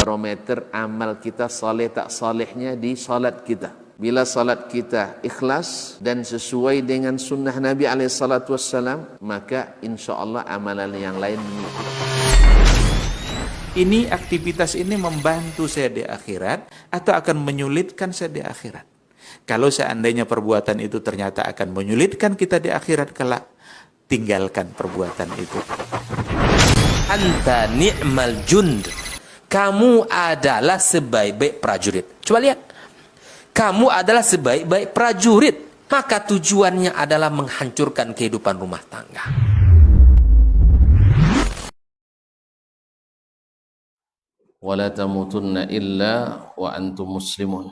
barometer amal kita soleh tak solehnya di salat kita. Bila salat kita ikhlas dan sesuai dengan sunnah Nabi SAW, maka insya Allah amalan yang lain mengikuti. Ini aktivitas ini membantu saya di akhirat atau akan menyulitkan saya di akhirat? Kalau seandainya perbuatan itu ternyata akan menyulitkan kita di akhirat kelak, tinggalkan perbuatan itu. Anta ni'mal jund. Kamu adalah sebaik-baik prajurit. Coba lihat. Kamu adalah sebaik-baik prajurit. Maka tujuannya adalah menghancurkan kehidupan rumah tangga. Wala tamutunna illa wa antum muslimun.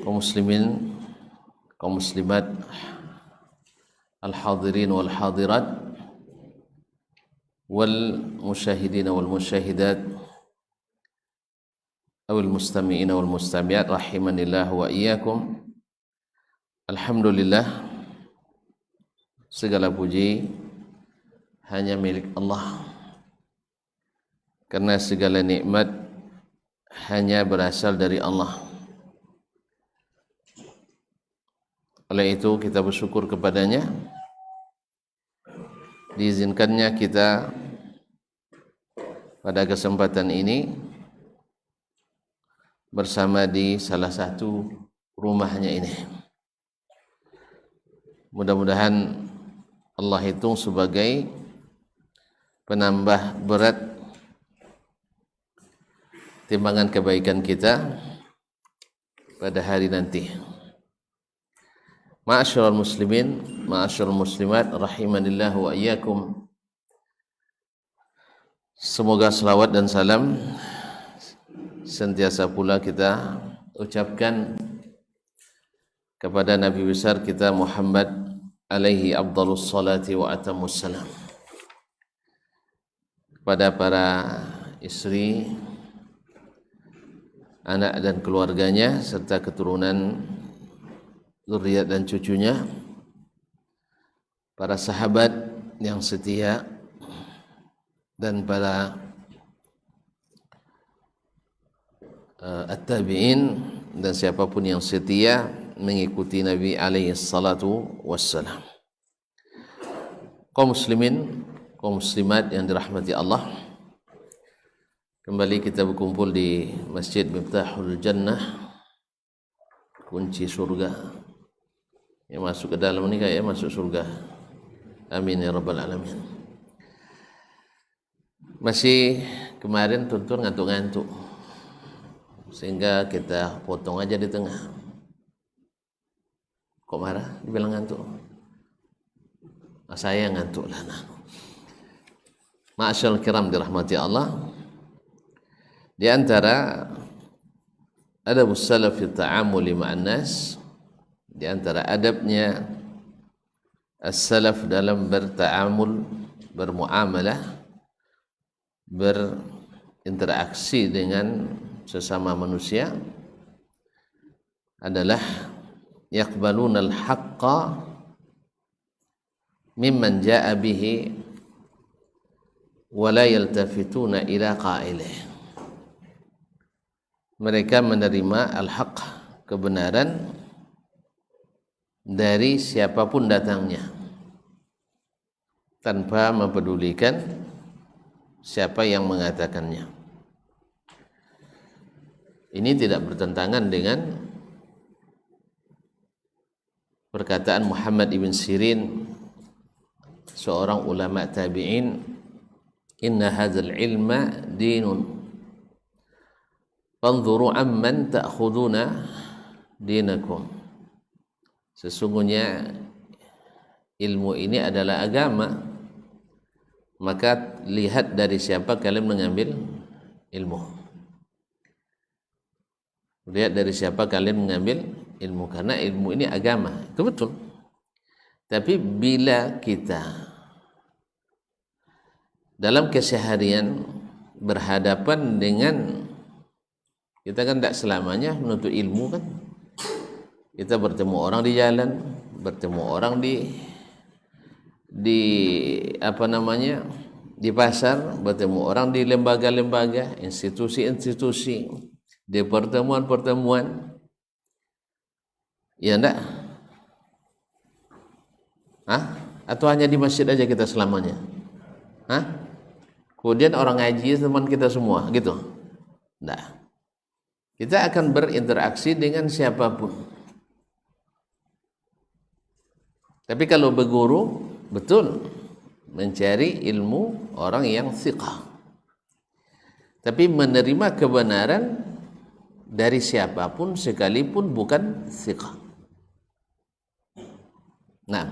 Kaum muslimin, kaum muslimat, al-hadirin wal hadirat, wal musyahidin wal musyahidat, awil mustami'in wal mustami'at, rahimanillah wa iyyakum. Alhamdulillah, segala puji hanya milik Allah, karena segala nikmat hanya berasal dari Allah. Oleh itu kita bersyukur kepadanya, diizinkannya kita pada kesempatan ini bersama di salah satu rumahnya ini. Mudah-mudahan Allah hitung sebagai penambah berat timbangan kebaikan kita pada hari nanti. Ma'asyiral muslimin, ma'asyiral muslimat, rahimanillah wa iyyakum. Semoga selawat dan salam sentiasa pula kita ucapkan kepada Nabi besar kita Muhammad alaihi afdhalus salati wa atammus salam, kepada para istri, anak dan keluarganya serta keturunan, zuriat dan cucunya, para sahabat yang setia, dan para at-tabi'in dan siapapun yang setia mengikuti Nabi alaihi salatu wassalam. Kaum muslimin, kaum muslimat yang dirahmati Allah, kembali kita berkumpul di Masjid Miftahul Jannah, kunci surga. Yang masuk ke dalam ini kayak masuk surga. Amin ya rabbal alamin. Masih kemarin tuntun ngantuk-ngantuk, sehingga kita potong aja di tengah. Kok marah? Dibilang ngantuk. Saya ngantuk lah. Ma'asyal kiram dirahmati Allah, di antara adabus salaf fi ta'amuli ma'an nas, di antara adabnya as-salaf dalam berta'amul, bermuamalah, berinteraksi dengan sesama manusia adalah yaqbaluna al-haqqa mimman ja'a bihi wa la yaltafituna ila qailih. Mereka menerima al-haq, kebenaran, dari siapapun datangnya, tanpa mempedulikan siapa yang mengatakannya. Ini tidak bertentangan dengan perkataan Muhammad ibn Sirin, seorang ulama tabi'in, inna hadzal ilma dinun fanzuru amman ta'khuduna dinakum. Sesungguhnya ilmu ini adalah agama, maka lihat dari siapa kalian mengambil ilmu. Lihat dari siapa kalian mengambil ilmu, karena ilmu ini agama. Itu betul. Tapi bila kita dalam keseharian berhadapan dengan, kita kan tidak selamanya menuntut ilmu kan. Kita bertemu orang di jalan, bertemu orang di di pasar, bertemu orang di lembaga-lembaga, institusi-institusi, di pertemuan-pertemuan. Ya enggak? Hah? Atau hanya di masjid aja kita selamanya? Hah? Kemudian orang ngaji teman kita semua, gitu? Enggak. Kita akan berinteraksi dengan siapapun. Tapi kalau berguru, betul, mencari ilmu orang yang thiqah. Tapi menerima kebenaran dari siapapun sekalipun bukan thiqah. Nah,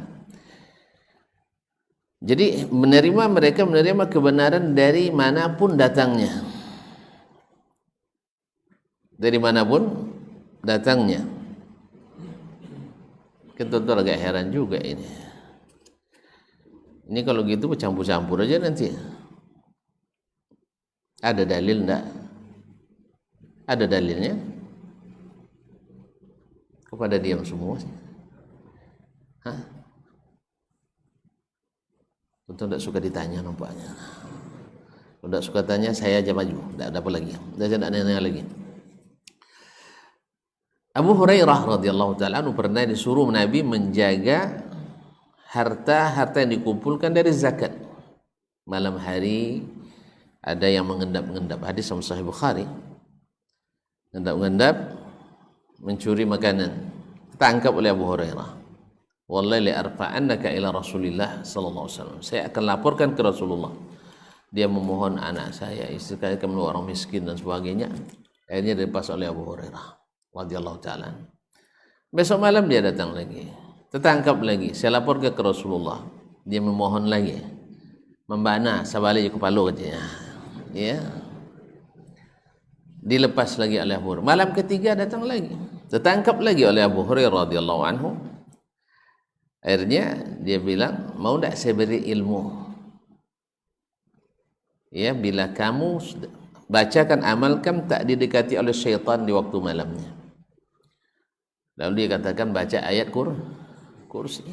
jadi mereka menerima kebenaran dari manapun datangnya. Dari manapun datangnya. Kita tuh agak heran juga ini. Ini kalau gitu campur-campur aja nanti. Ada dalil enggak? Ada dalilnya? Kepada diam semua sih. Hah? Tentu tidak suka ditanya nampaknya. Kalau tidak suka tanya, saya aja maju. Tidak ada apa lagi. Saya tidak nanya lagi. Abu Hurairah radhiyallahu ta'ala anhu pernah disuruh Nabi menjaga harta-harta yang dikumpulkan dari zakat. Malam hari ada yang mengendap-endap. Hadis Sahih Bukhari. Mengendap-endap mencuri makanan. Ditangkap oleh Abu Hurairah. Wallahi li'arfa'annaka ila Rasulillah sallallahu alaihi wasallam. Saya akan laporkan ke Rasulullah. Dia memohon anak saya, istri saya akan orang miskin dan sebagainya. Akhirnya dilepas oleh Abu Hurairah radhiyallahu ta'ala. Besok malam dia datang lagi. Tertangkap lagi. Saya lapor ke Rasulullah. Dia memohon lagi. Membana sabalik kepala katanya. Ya. Dilepas lagi oleh Abu Hurairah. Malam ketiga datang lagi. Tertangkap lagi oleh Abu Hurairah radhiyallahu anhu. Akhirnya dia bilang, mau tak saya beri ilmu? Ya, bila kamu bacakan, amalkan, tak didekati oleh syaitan di waktu malamnya. Lalu dia katakan baca ayat kursi.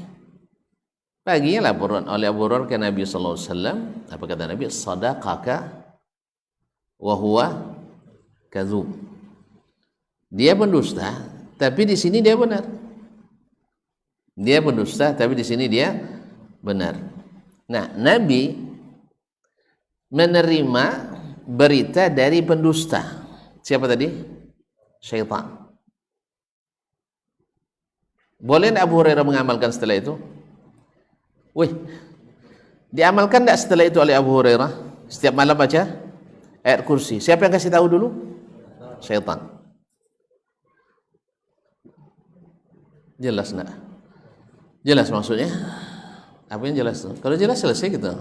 Paginya laporan oleh Abu Hurairah ke Nabi sallallahu alaihi wasallam. Apa kata Nabi? Sadaqaka wa huwa kadzub. Dia pendusta, tapi di sini dia benar. Dia pendusta, tapi di sini dia benar. Nah, Nabi menerima berita dari pendusta. Siapa tadi? Syaitan. Boleh tidak Abu Hurairah mengamalkan setelah itu? Wih, diamalkan tidak setelah itu oleh Abu Hurairah? Setiap malam baca ayat kursi. Siapa yang kasih tahu dulu? Syaitan. Jelas enggak? Jelas maksudnya? Apa yang jelas? Kalau jelas selesai gitu.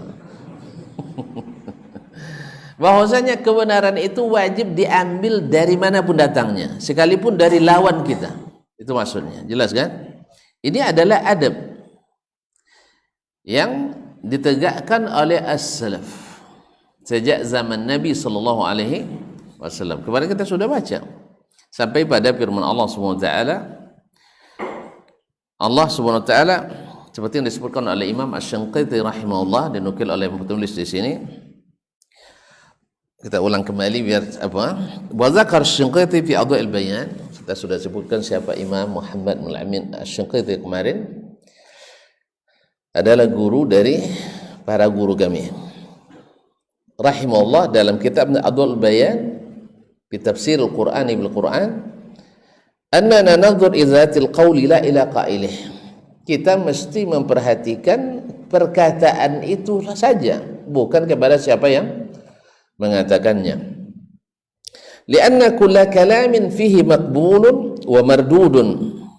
Bahwasanya kebenaran itu wajib diambil dari manapun datangnya, sekalipun dari lawan kita. Itu maksudnya. Jelas kan? Ini adalah adab yang ditegakkan oleh as-salaf sejak zaman Nabi sallallahu alaihi wasallam. Kemarin kita sudah baca sampai pada firman Allah Subhanahu wa taala. Allah Subhanahu wa taala seperti yang disebutkan oleh Imam Asy-Syanqiti rahimahullah, dinukil oleh penulis di sini. Kita ulang kembali biar apa? Wa zakar Asy-Syanqiti fi Adwa'il Bayan. Kita sudah sebutkan siapa Imam Muhammad Al-Amin Asy-Syanqiti kemarin. Adalah guru dari para guru kami. Rahimahullah dalam kitab Adwa'il Bayan fi tafsir Al-Qur'an bil Qur'an, annana nanzur idzatil qawli la ila qailih. Kita mesti memperhatikan perkataan itu saja, bukan kepada siapa yang mengatakannya. Lianna kulla kalamin fihi maqbulun wa mardudun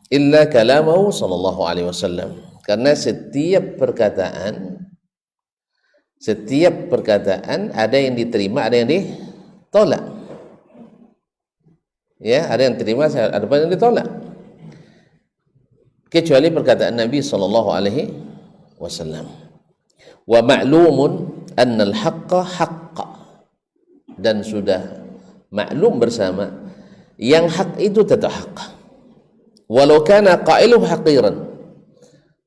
illa kalamahu sallallahu alaihi wasallam. Karena setiap perkataan ada yang diterima, ada yang ditolak. Ya, ada yang diterima, ada yang ditolak. Kecuali perkataan Nabi sallallahu alaihi wasallam. Wa ma'lumun anna al-haqqa haqqa. Dan sudah maklum bersama yang hak itu tetap hak. Walau kana qailuhu haqiran.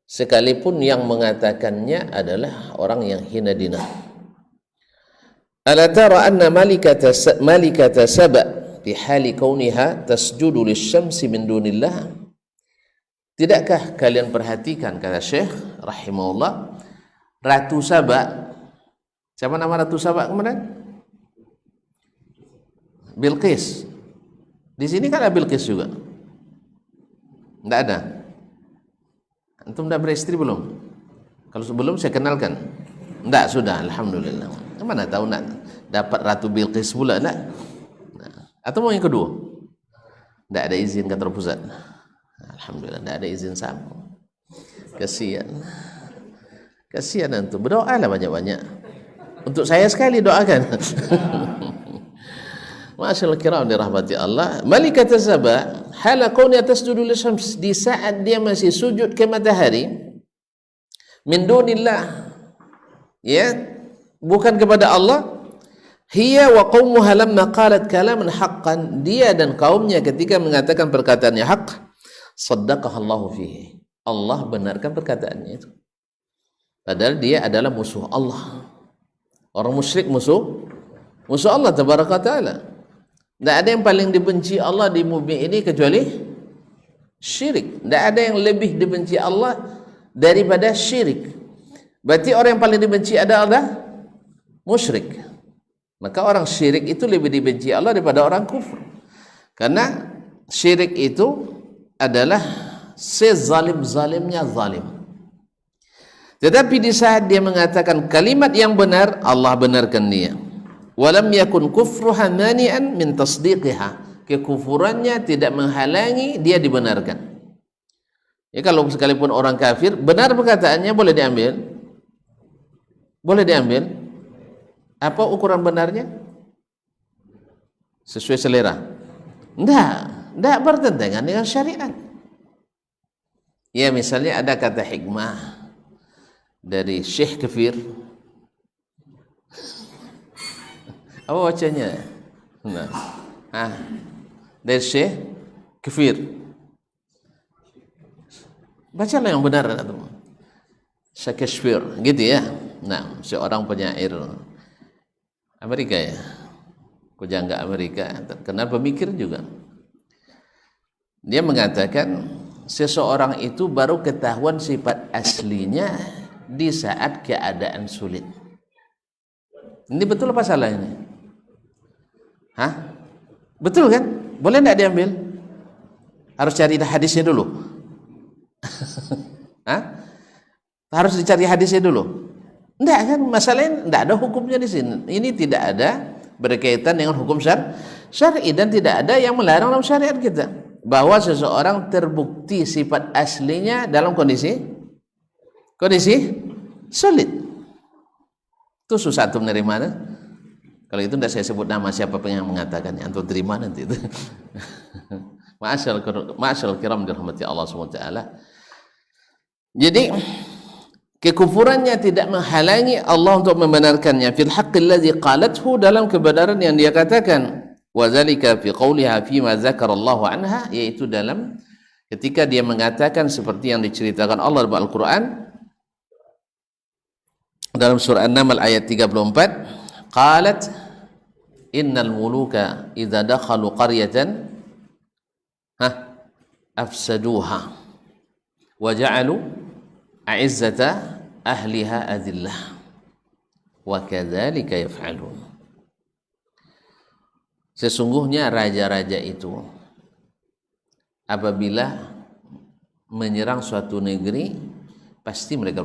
Sekalipun yang mengatakannya adalah orang yang hina dina. Ala tara anna malikata Saba fi hali kauniha tasjudu lisyamsi min dunillah. Tidakkah kalian perhatikan, kata Syekh rahimahullah, Ratu Saba. Siapa nama Ratu Saba kemarin? Bilqis. Di sini kan ada Bilqis juga. Tidak ada. Antum sudah beristri belum? Kalau sebelum saya kenalkan. Tidak, sudah, alhamdulillah. Mana tahu nak dapat Ratu Bilqis pula, nak? Atau mau yang kedua? Tidak ada izin kantor pusat. Alhamdulillah, tidak ada izin sama. Kasihan antum. Berdoalah banyak-banyak. Untuk saya sekali doakan. Masyaallah kiram dirahmati Allah. Malikat Saba hala kauniyah tasjudu lisyams, di saat dia masih sujud ke matahari, min dunillah, ya, bukan kepada Allah. Hiya wa qaumuha lamma qalat kalaman haqqan, dia dan kaumnya ketika mengatakan perkataan yang hak, saddaqaha Allah fihi, Allah benarkan perkataannya itu. Padahal dia adalah musuh Allah. Orang musyrik musuh Allah tabaraka taala. Tidak ada yang paling dibenci Allah di bumi ini kecuali syirik. Tidak ada yang lebih dibenci Allah daripada syirik. Berarti orang yang paling dibenci adalah musyrik. Maka orang syirik itu lebih dibenci Allah daripada orang kufur. Karena syirik itu adalah sezalim-zalimnya zalim. Tetapi di saat dia mengatakan kalimat yang benar, Allah benarkan dia. Walam yakun kufruha mani'an min tasdiqiha, kekufurannya tidak menghalangi dia dibenarkan. Ya, kalau sekalipun orang kafir benar perkataannya, boleh diambil. Boleh diambil. Apa ukuran benarnya? Sesuai selera? Tidak bertentangan dengan syariat. Ya, misalnya ada kata hikmah dari Syekh Kafir. Apa bacanya? Dari Syekh Kafir. Bacalah yang benar, Syekh Kafir, gitu ya. Nah, seorang penyair Amerika, ya, pujangga Amerika, terkenal pemikir juga. Dia mengatakan seseorang itu baru ketahuan sifat aslinya di saat keadaan sulit. Ini betul apa salah ini? Betul kan? Boleh tidak diambil? Harus cari hadisnya dulu. Harus dicari hadisnya dulu. Tidak kan? Masalahnya tidak ada hukumnya di sini. Ini tidak ada berkaitan dengan hukum syar'i, dan tidak ada yang melarang dalam syariat kita bahwa seseorang terbukti sifat aslinya dalam kondisi sulit. Itu susah antum dari mana? Kalau itu tidak saya sebut nama siapa yang mengatakannya, antum terima nanti itu. Ma'asyal kiram dirahmati Allah SWT. Jadi kekufurannya tidak menghalangi Allah untuk membenarkannya fil haqqil ladzi qalathu, dalam kebenaran yang dia katakan. Wa dzalika fi qawliha fi ma dzakara Allah anha, yaitu dalam ketika dia mengatakan seperti yang diceritakan Allah dalam Al-Qur'an dalam surah An-Naml ayat 34. Qalat innal muluka idza dakhalu qaryatan afsaduha wa ja'alu a'izzata ahliha adillah wa kadzalika yaf'alun. Sesungguhnya raja-raja itu apabila menyerang suatu negeri pasti mereka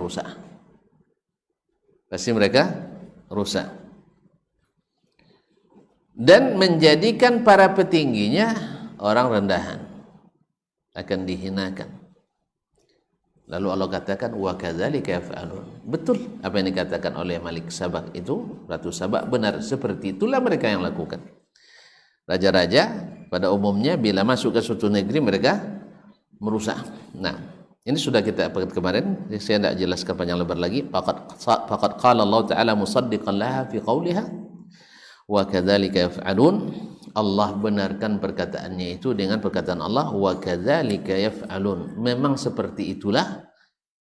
rusak. Dan menjadikan para petingginya orang rendahan, akan dihinakan. Lalu Allah katakan wa kadzalika yaf'alun. Betul apa yang dikatakan oleh Malik Sabak itu, Ratu Sabak, benar, seperti itulah mereka yang lakukan. Raja-raja pada umumnya bila masuk ke suatu negeri mereka merusak. Nah, ini sudah kita pakai kemarin, saya tidak jelaskan panjang lebar lagi. Faqad qala Allah Ta'ala musaddiqan laha fi qawliha wa kadzalika yaf'alun. Allah benarkan perkataannya itu dengan perkataan Allah wa kadzalika yaf'alun. Memang seperti itulah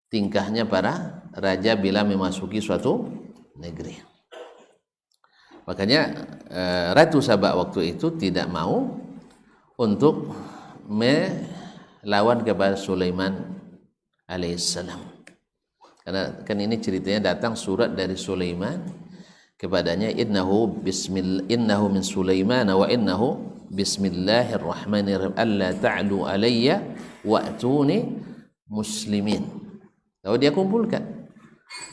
tingkahnya para raja bila memasuki suatu negeri. Makanya Ratu Sabah waktu itu tidak mau untuk melawan kepada Sulaiman alaihissalam. Karena kan ini ceritanya datang surat dari Sulaiman kepadanya, innahu min Sulaiman wa innahu bismillahirrahmanirrahim alla ta'lu alayya wa'tuni muslimin. Lalu dia kumpulkan,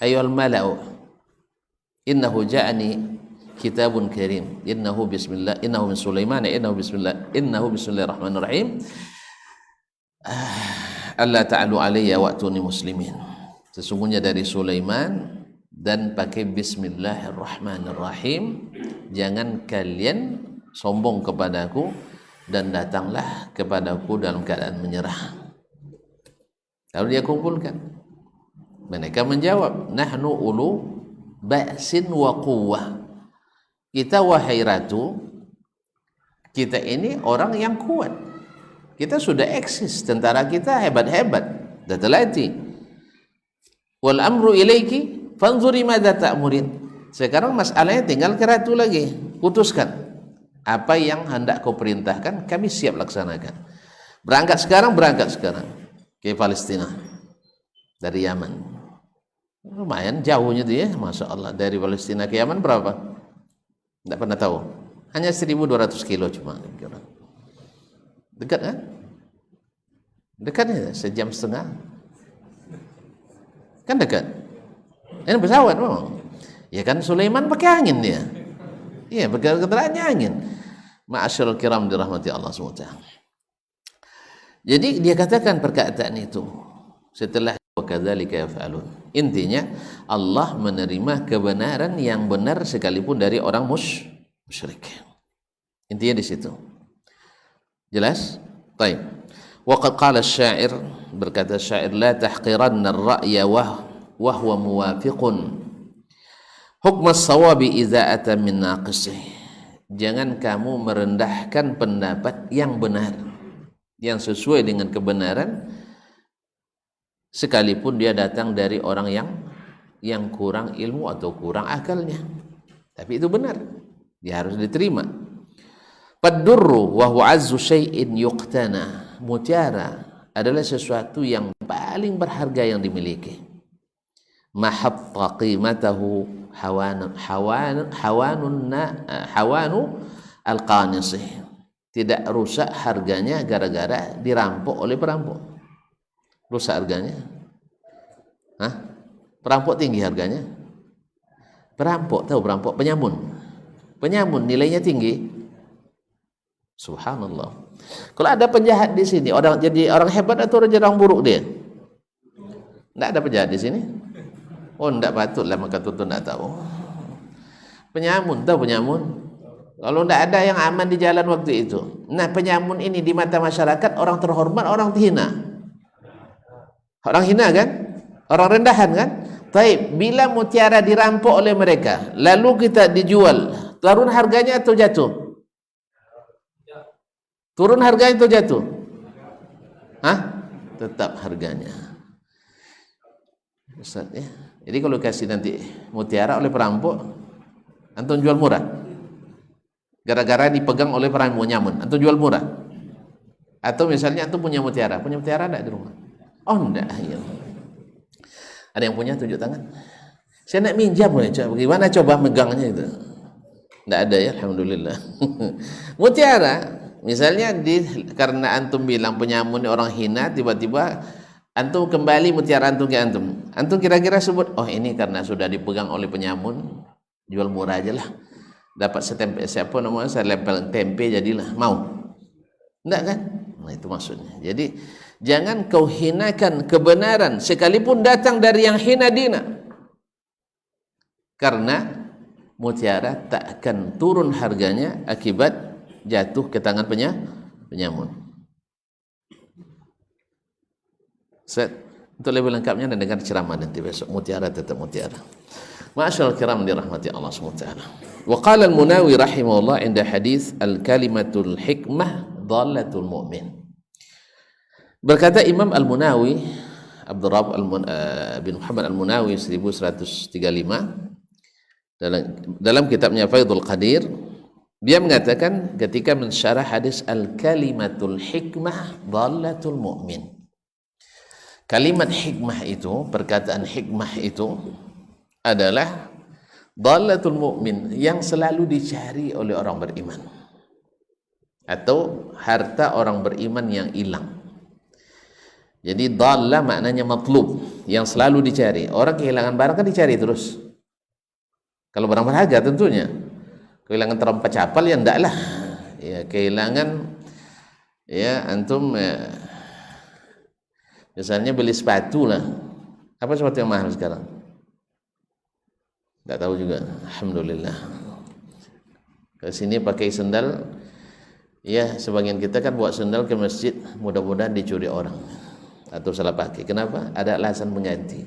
ayyuhal mala'u innahu ja'ani kitabun karim innahu min Sulaiman innahu bismillahirrahmanirrahim alla ta'lu alayya wa'tuni muslimin. Sesungguhnya dari Sulaiman dan pakai bismillahirrahmanirrahim, jangan kalian sombong kepadaku dan datanglah kepadaku dalam keadaan menyerah. Lalu dia kumpulkan, mereka menjawab, nahnu ulu ba'sin wa quwwah. Kita wahai ratu, kita ini orang yang kuat, kita sudah eksis, tentara kita hebat-hebat, dah terlatih. Wal amru ilaiki fanzuri madza ta'murin. Sekarang masalahnya tinggal ke ratu lagi, putuskan apa yang hendak kau perintahkan, kami siap laksanakan. Berangkat sekarang ke Palestina dari Yaman. Lumayan jauhnya tuh ya, Masya Allah, dari Palestina ke Yaman berapa? Tidak pernah tahu, hanya 1.200 kilo cuma. Dekat kan? Dekatnya sejam setengah kan, dekat. Ini pesawat memang. Ya kan Sulaiman pakai angin dia. Iya, bergerak-geraknya angin. Ma'asyiral kiram dirahmati Allah SWT. Jadi dia katakan perkataan itu setelah wakadzalika yaf'alun. Intinya Allah menerima kebenaran yang benar sekalipun dari orang musyrik. Intinya di situ. Jelas? Baik. Waqad qala asy-syair, berkata syair, la tahqiranna ar-ra'ya wa huwa muwafiqun hukm as-sawabi idza ata min naqisih. Jangan kamu merendahkan pendapat yang benar, yang sesuai dengan kebenaran, sekalipun dia datang dari orang yang kurang ilmu atau kurang akalnya. Tapi itu benar, dia harus diterima. Fad-durru wa huwa azzu syai'in yuqtana. Mutiara adalah sesuatu yang paling berharga yang dimiliki. Mahatta qimatahu hawanu al-qanisih. Tidak rusak harganya gara-gara dirampok oleh perampok. Rusak harganya? Hah? Perampok tinggi harganya? Perampok, tahu perampok? Penyamun nilainya tinggi. Subhanallah. Kalau ada penjahat di sini, jadi orang hebat atau orang buruk dia? Tidak ada penjahat di sini. Oh, tidak patutlah, maka tuntut tidak tahu. Penyamun, tahu penyamun? Kalau tidak ada yang aman di jalan waktu itu. Nah, penyamun ini di mata masyarakat orang terhormat, orang hina. Orang hina kan? Orang rendahan kan? Taib, bila mutiara dirampok oleh mereka, lalu kita dijual, turun harganya atau jatuh? Turun harganya atau jatuh? Hah? Tetap harganya. Ustaz ya. Jadi kalau kasih nanti mutiara oleh perampok, antum jual murah. Gara-gara dipegang oleh perampok nyamun, antum jual murah. Atau misalnya antum punya mutiara enggak di rumah? Oh enggak, ya. Ada yang punya, tunjuk tangan. Saya nak minjam, bagaimana coba megangnya itu? Enggak ada ya, alhamdulillah. Mutiara, misalnya karena antum bilang penyamun orang hina, tiba-tiba antum kembali mutiara antum ke antum. Antum kira-kira sebut, oh ini karena sudah dipegang oleh penyamun, jual murah aja lah. Dapat siapa namanya, saya lempel tempe jadilah, mau? Enggak kan? Nah itu maksudnya. Jadi jangan kau hinakan kebenaran sekalipun datang dari yang hina dina. Karena mutiara tak akan turun harganya akibat jatuh ke tangan penyamun. Set. Untuk lebih lengkapnya dan dengar ceramah nanti besok. Mutiara tetap mutiara. Ma'asyarul kiram dirahmati Allah SWT. Wa qala al-Munawi rahimahullah inda hadis al-kalimatul hikmah dhalatul mu'min. Berkata Imam Al-Munawi, Abdurrahman bin Muhammad Al-Munawi 1135, dalam kitabnya Faidul Qadir, dia mengatakan ketika mensyarah hadis al-kalimatul hikmah dhalatul mu'min. Kalimat hikmah itu, perkataan hikmah itu adalah dhalatul mu'min, yang selalu dicari oleh orang beriman, atau harta orang beriman yang hilang. Jadi dhalla maknanya matlub, yang selalu dicari. Orang kehilangan barang kan dicari terus. Kalau barang berharga tentunya. Kehilangan terempat capal ya enggak lah. Ya, kehilangan ya antum misalnya beli sepatu lah. Apa sepatu yang mahal sekarang? Enggak tahu juga. Alhamdulillah. Ke sini pakai sendal. Ya, sebagian kita kan bawa sendal ke masjid, mudah-mudahan dicuri orang atau salah pakai. Kenapa? Ada alasan mengganti.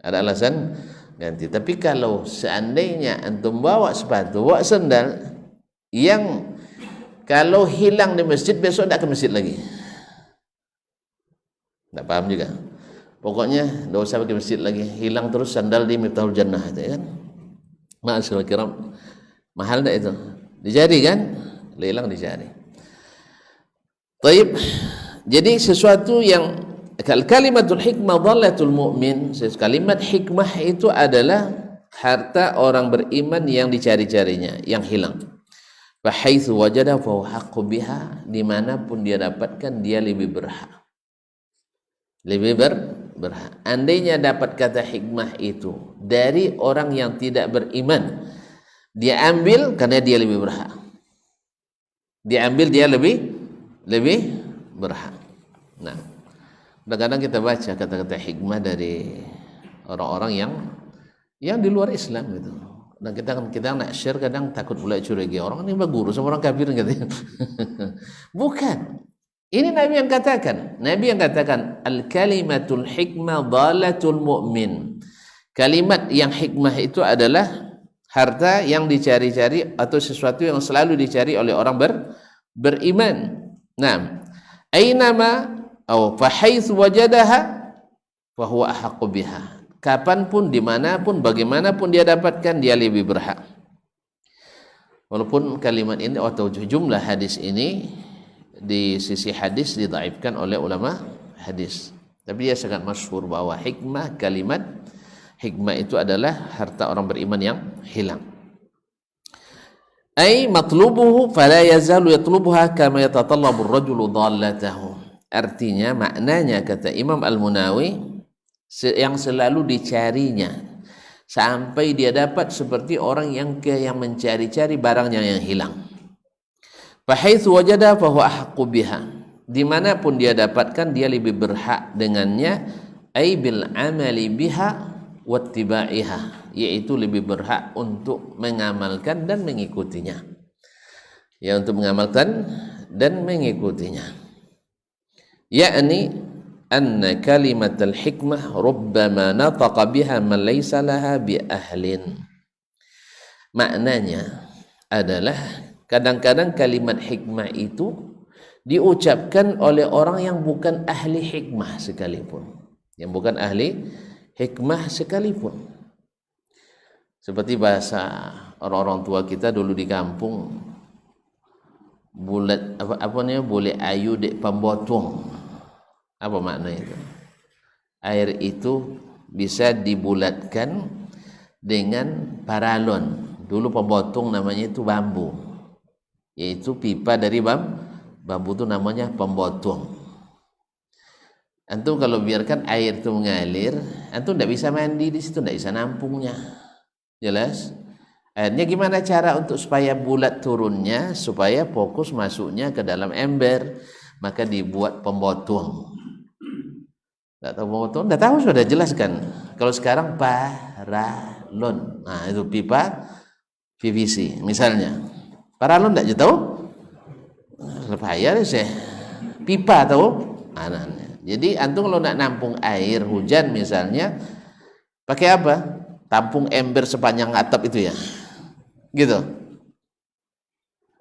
Ada alasan ganti. Tapi kalau seandainya antum bawa sepatu, bawa sendal yang kalau hilang di masjid besok tidak ke masjid lagi, tidak paham juga. Pokoknya tidak usah pergi masjid lagi, hilang terus sandal di Miftahul Jannah itu kan. Ma'asyiral kiram, mahal tidak itu? Dicari kan? Hilang dicari. Taib. Jadi sesuatu yang kalimatul hikmah dhalatul mu'min, kalimat hikmah itu adalah harta orang beriman yang dicari-carinya, yang hilang. Fa haitsu wajada fa haqqu biha, dimanapun dia dapatkan dia lebih berhak. Lebih berhak. Andainya dapat kata hikmah itu dari orang yang tidak beriman, dia ambil karena dia lebih berhak. Dia ambil dia lebih berhak. Nah, kadang-kadang kita baca kata-kata hikmah dari orang-orang yang di luar Islam gitu. Dan kita nak share kadang takut pula curiga orang ini berguru sama orang kafir gitu. Bukan. Ini Nabi yang katakan. Nabi yang katakan al-kalimatul hikmah dhalatul mu'min. Kalimat yang hikmah itu adalah harta yang dicari-cari atau sesuatu yang selalu dicari oleh orang beriman. Nah, ainama atau fahaitsu wajadaha fahuwa ahaqqu biha. Kapanpun, dimanapun, bagaimanapun dia dapatkan, dia lebih berhak. Walaupun kalimat ini atau jumlah hadis ini di sisi hadis didhaifkan oleh ulama hadis, tapi dia sangat masyhur bahwa hikmah, kalimat hikmah itu adalah harta orang beriman yang hilang. Ai matlubuhu fala yazalu yatlubuha kama yatatallabu ar-rajulu dhallatahu. Artinya, maknanya kata Imam Al-Munawi, yang selalu dicarinya sampai dia dapat seperti orang yang mencari-cari barangnya yang hilang. Fa haitsu wajada fa huwa ahqqu biha. Dimanapun dia dapatkan dia lebih berhak dengannya, ai bil amali biha wattibaiha, yaitu lebih berhak untuk mengamalkan dan mengikutinya. Ya, untuk mengamalkan dan mengikutinya. Yakni anna kalimatul hikmah rubbama nataqa biha man laysa laha bi ahlin. Maknanya adalah kadang-kadang kalimat hikmah itu diucapkan oleh orang yang bukan ahli hikmah sekalipun. Yang bukan ahli hikmah sekalipun. Seperti bahasa orang-orang tua kita dulu di kampung, bulat apa namanya, boleh ayu dek pembotong. Apa makna itu? Air itu bisa dibulatkan dengan paralon. Dulu pembotong namanya itu bambu, yaitu pipa dari bambu itu namanya pembotong. Antum kalau biarkan air itu mengalir, antum tidak bisa mandi di situ, tidak bisa nampungnya. Jelas? Akhirnya gimana cara untuk supaya bulat turunnya, supaya fokus masuknya ke dalam ember? Maka dibuat pembotong. Tidak tahu pembotong? Tidak tahu, sudah jelaskan. Kalau sekarang paralon, nah itu pipa PVC misalnya. Paralon tidak tahu? Bahaya sih. Pipa tahu? Jadi antum kalau nak nampung air hujan misalnya, pakai apa? Tampung ember sepanjang atap itu ya, gitu.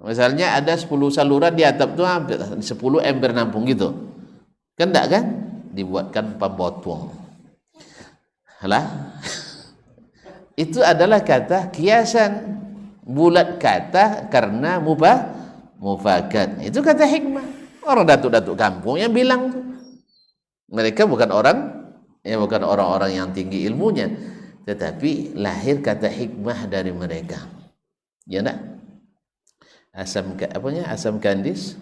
Misalnya ada 10 saluran di atap itu, 10 ember nampung gitu. Kan enggak kan? Dibuatkan pembotong. Halah. itu adalah kata kiasan, bulat kata karena mufakat. Itu kata hikmah. Orang datuk-datuk kampung yang bilang tuh. Mereka bukan orang-orang yang tinggi ilmunya, tetapi lahir kata hikmah dari mereka. Ya enggak? Asam kandis.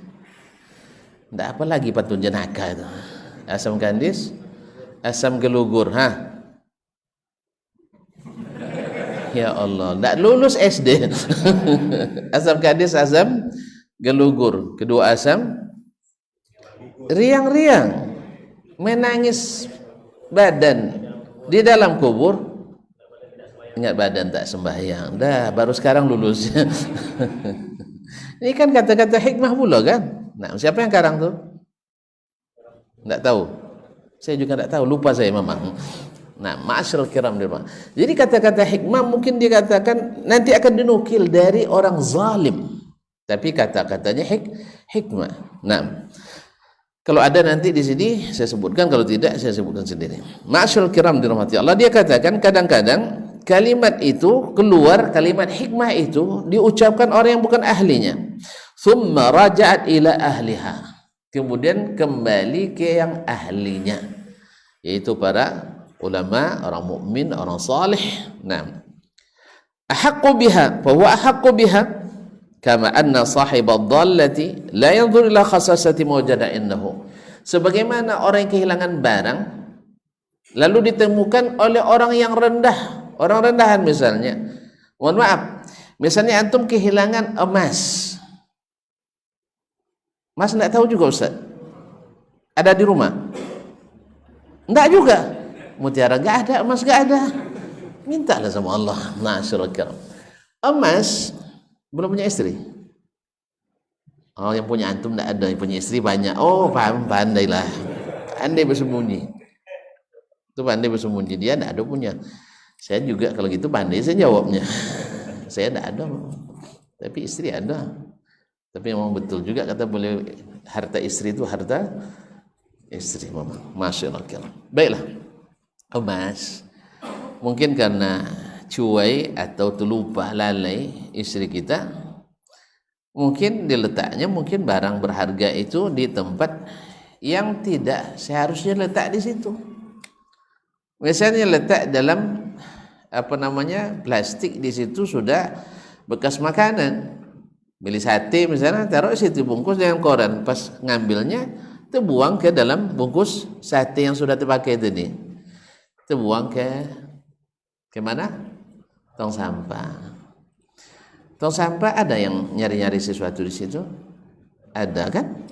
Enggak apa lagi patun jenaka itu. Asam kandis, asam gelugur, Ya Allah, enggak lulus SD. Asam kandis, asam gelugur. Kedua asam riang-riang, menangis badan di dalam kubur. Ingat badan tak sembahyang. Dah baru sekarang lulus. Ini kan kata-kata hikmah pula kan. Nah, siapa yang karang tuh? Enggak tahu. Saya juga enggak tahu, lupa saya memang. Nah, ma'asyiral kiram di rumah. Jadi kata-kata hikmah mungkin dikatakan nanti akan dinukil dari orang zalim. Tapi kata-katanya hikmah. Nah, kalau ada nanti di sini saya sebutkan, kalau tidak saya sebutkan sendiri. Ma'asyiral kiram dirahmati Allah, dia katakan kadang-kadang kalimat itu keluar, kalimat hikmah itu diucapkan orang yang bukan ahlinya. Thumma raja'at ila ahliha. Kemudian kembali ke yang ahlinya, yaitu para ulama, orang mukmin, orang salih. Nah, ahaqqu biha, fa huwa ahaqqu biha kama anna sahibad dhallati la yanzur ila khasasati mawjada innahu. Sebagaimana orang yang kehilangan barang lalu ditemukan oleh orang yang rendah, orang rendahan misalnya. Mohon maaf, misalnya antum kehilangan emas. Mas enggak tahu juga Ustaz. Ada di rumah? Enggak juga. Mutiara enggak ada, emas enggak ada. Mintalah sama Allah. Ma'asyiral kiram. Emas belum punya istri. Oh, yang punya antum enggak ada, yang punya istri banyak. Oh, pandailah. Pandai bersembunyi. Itu pandai bersembunyi, dia enggak ada punya. Saya juga kalau gitu pandai saya jawabnya. Saya enggak ada. Tapi istri ada. Tapi memang betul juga kata boleh, harta istri itu harta istri memang. Masyaallah. Baiklah. Emas mungkin karena cuai atau terlupa lalai istri kita, mungkin diletaknya mungkin barang berharga itu di tempat yang tidak seharusnya letak di situ. Misalnya letak dalam plastik, di situ sudah bekas makanan. Beli sate misalnya, taruh situ bungkus dengan koran, pas ngambilnya terbuang ke dalam bungkus sate yang sudah terpakai tadi, terbuang ke mana? Tong sampah. Tong sampah ada yang nyari-nyari sesuatu di situ, ada kan?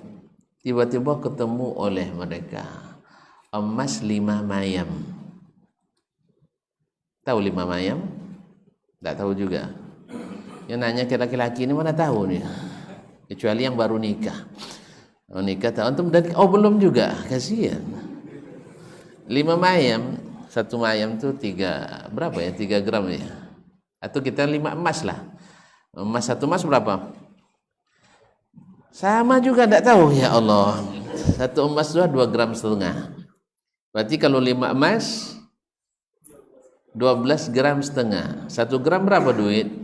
Tiba-tiba ketemu oleh mereka emas 5 mayam. Tahu 5 mayam? Tidak tahu juga. Yang nanya ke laki-laki ini mana tahu nih, kecuali yang baru nikah. Nikah tahu antum, dan belum juga, kasihan. 5 mayam, satu mayam tuh 3 gram ya, atau kita 5 emas lah. Emas, satu emas berapa? Sama juga tidak tahu, ya Allah. Satu emas 2 gram setengah. Berarti kalau 5 emas 12 gram setengah. 1 gram berapa duit?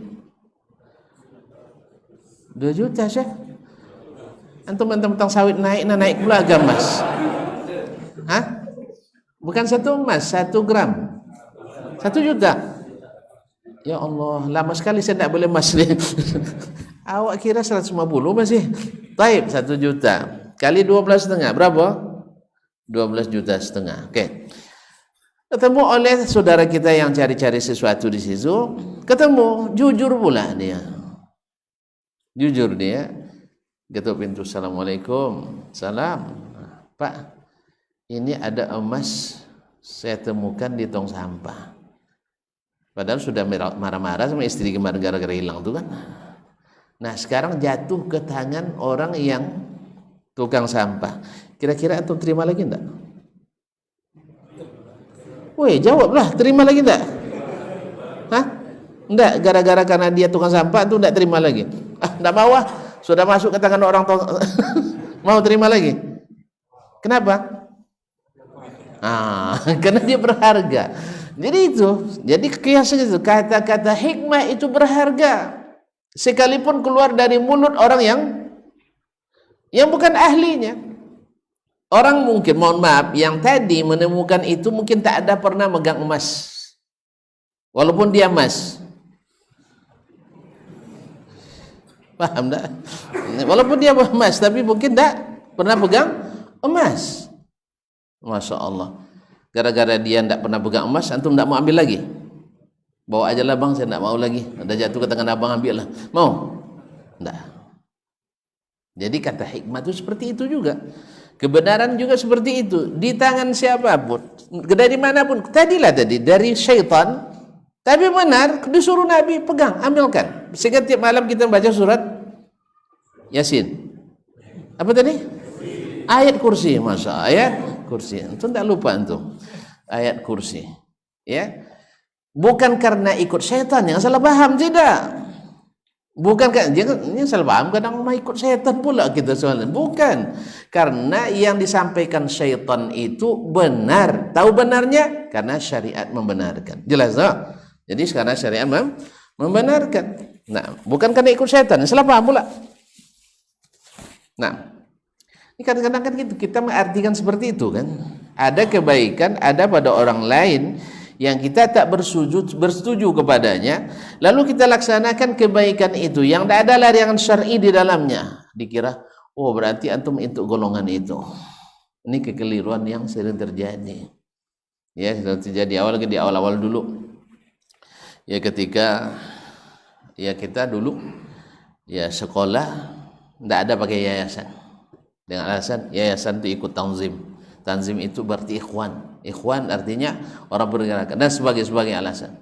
2 juta Syekh. Antum mentang-mentang sawit naik pula harga emas. Hah? Bukan 1 emas, 1 gram 1 juta. Ya Allah, lama sekali saya tidak boleh emas nih. Awak kira 150 masih? Taib, 1 juta kali 12,5 berapa? 12 juta setengah. Oke. Ketemu oleh saudara kita yang cari-cari sesuatu di situ, ketemu, jujur pula dia. Jujur dia, ketuk pintu, assalamualaikum. Salam. Pak, ini ada emas saya temukan di tong sampah. Padahal sudah marah-marah sama istri kemarin gara-gara hilang tuh kan. Nah sekarang jatuh ke tangan orang yang tukang sampah. Kira-kira antum terima lagi enggak? Woi, jawablah, terima lagi enggak? Hah? Enggak, gara-gara karena dia tukang sampah itu enggak terima lagi. Enggak mau ah, sudah masuk ke tangan orang mau terima lagi. Kenapa? Karena dia berharga. Jadi kiasan itu, kata-kata hikmah itu berharga. Sekalipun keluar dari mulut orang yang bukan ahlinya. Orang mungkin, mohon maaf, yang tadi menemukan itu mungkin tak ada pernah megang emas. Walaupun dia emas. Paham tak? Walaupun dia emas, tapi mungkin tak pernah pegang emas. Masya Allah. Gara-gara dia tidak pernah pegang emas, antum tidak mau ambil lagi. Bawa aja lah bang, saya tidak mau lagi. Ada jatuh ke tangan abang, ambil lah. Mau? Tidak. Jadi kata hikmah itu seperti itu juga. Kebenaran juga seperti itu. Di tangan siapapun, dari manapun. Tadi dari syaitan. Tapi benar, disuruh Nabi pegang, ambilkan. Sehingga tiap malam kita baca surat Yasin. Apa tadi? Ayat kursi, masa ayat kursi. Itu tidak lupa antum. Ayat kursi. Ya. Bukan karena ikut syaitan yang salah paham, tidak. Bukan kan, yang salah paham kadang mau ikut syaitan pula kita soalnya. Bukan. Karena yang disampaikan syaitan itu benar. Tahu benarnya? Karena syariat membenarkan. Jelas tak? Jadi sekarang syariat membenarkan. Nah, bukan karena ikut syaitan, salah paham pula. Nah, ini kadang-kadang kan kita mengartikan seperti itu kan. Ada kebaikan, ada pada orang lain yang kita tak bersetuju kepadanya, lalu kita laksanakan kebaikan itu yang tidak ada larangan syar'i di dalamnya. Dikira, oh berarti antum itu golongan itu. Ini kekeliruan yang sering terjadi. Ya, sering terjadi di awal-awal dulu. Ya ketika kita dulu ya sekolah tidak ada pakai yayasan. Dengan alasan yayasan itu ikut tanzim. Tanzim itu berarti ikhwan. Ikhwan artinya orang bergerak dan sebagai alasan.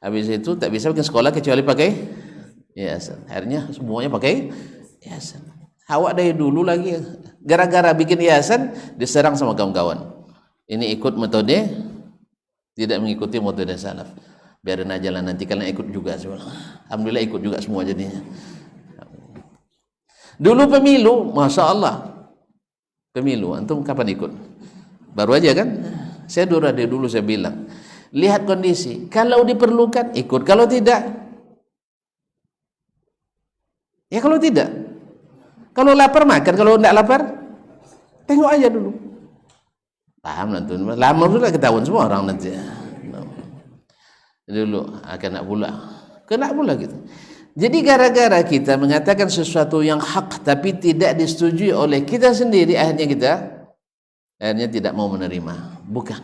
Habis itu tak bisa bikin sekolah kecuali pakai yayasan. Akhirnya semuanya pakai yayasan. Awak dari dulu lagi gara-gara bikin yayasan diserang sama kawan-kawan. Ini ikut metode, tidak mengikuti metode salaf. Biarin aja lah, nanti kalian ikut juga semua. Alhamdulillah ikut juga semua jadinya. Dulu pemilu, masya Allah. Pemilu, antum kapan ikut? Baru aja kan? Saya dulu saya bilang, lihat kondisi. Kalau diperlukan ikut, kalau tidak, ya kalau tidak. Kalau lapar makan, kalau tidak lapar, tengok aja dulu. Paham nanti? Lama sudah ketahuan semua orang nanti. Dulu kena pula gitu. Jadi gara-gara kita mengatakan sesuatu yang hak tapi tidak disetujui oleh kita sendiri, akhirnya tidak mau menerima. Bukan.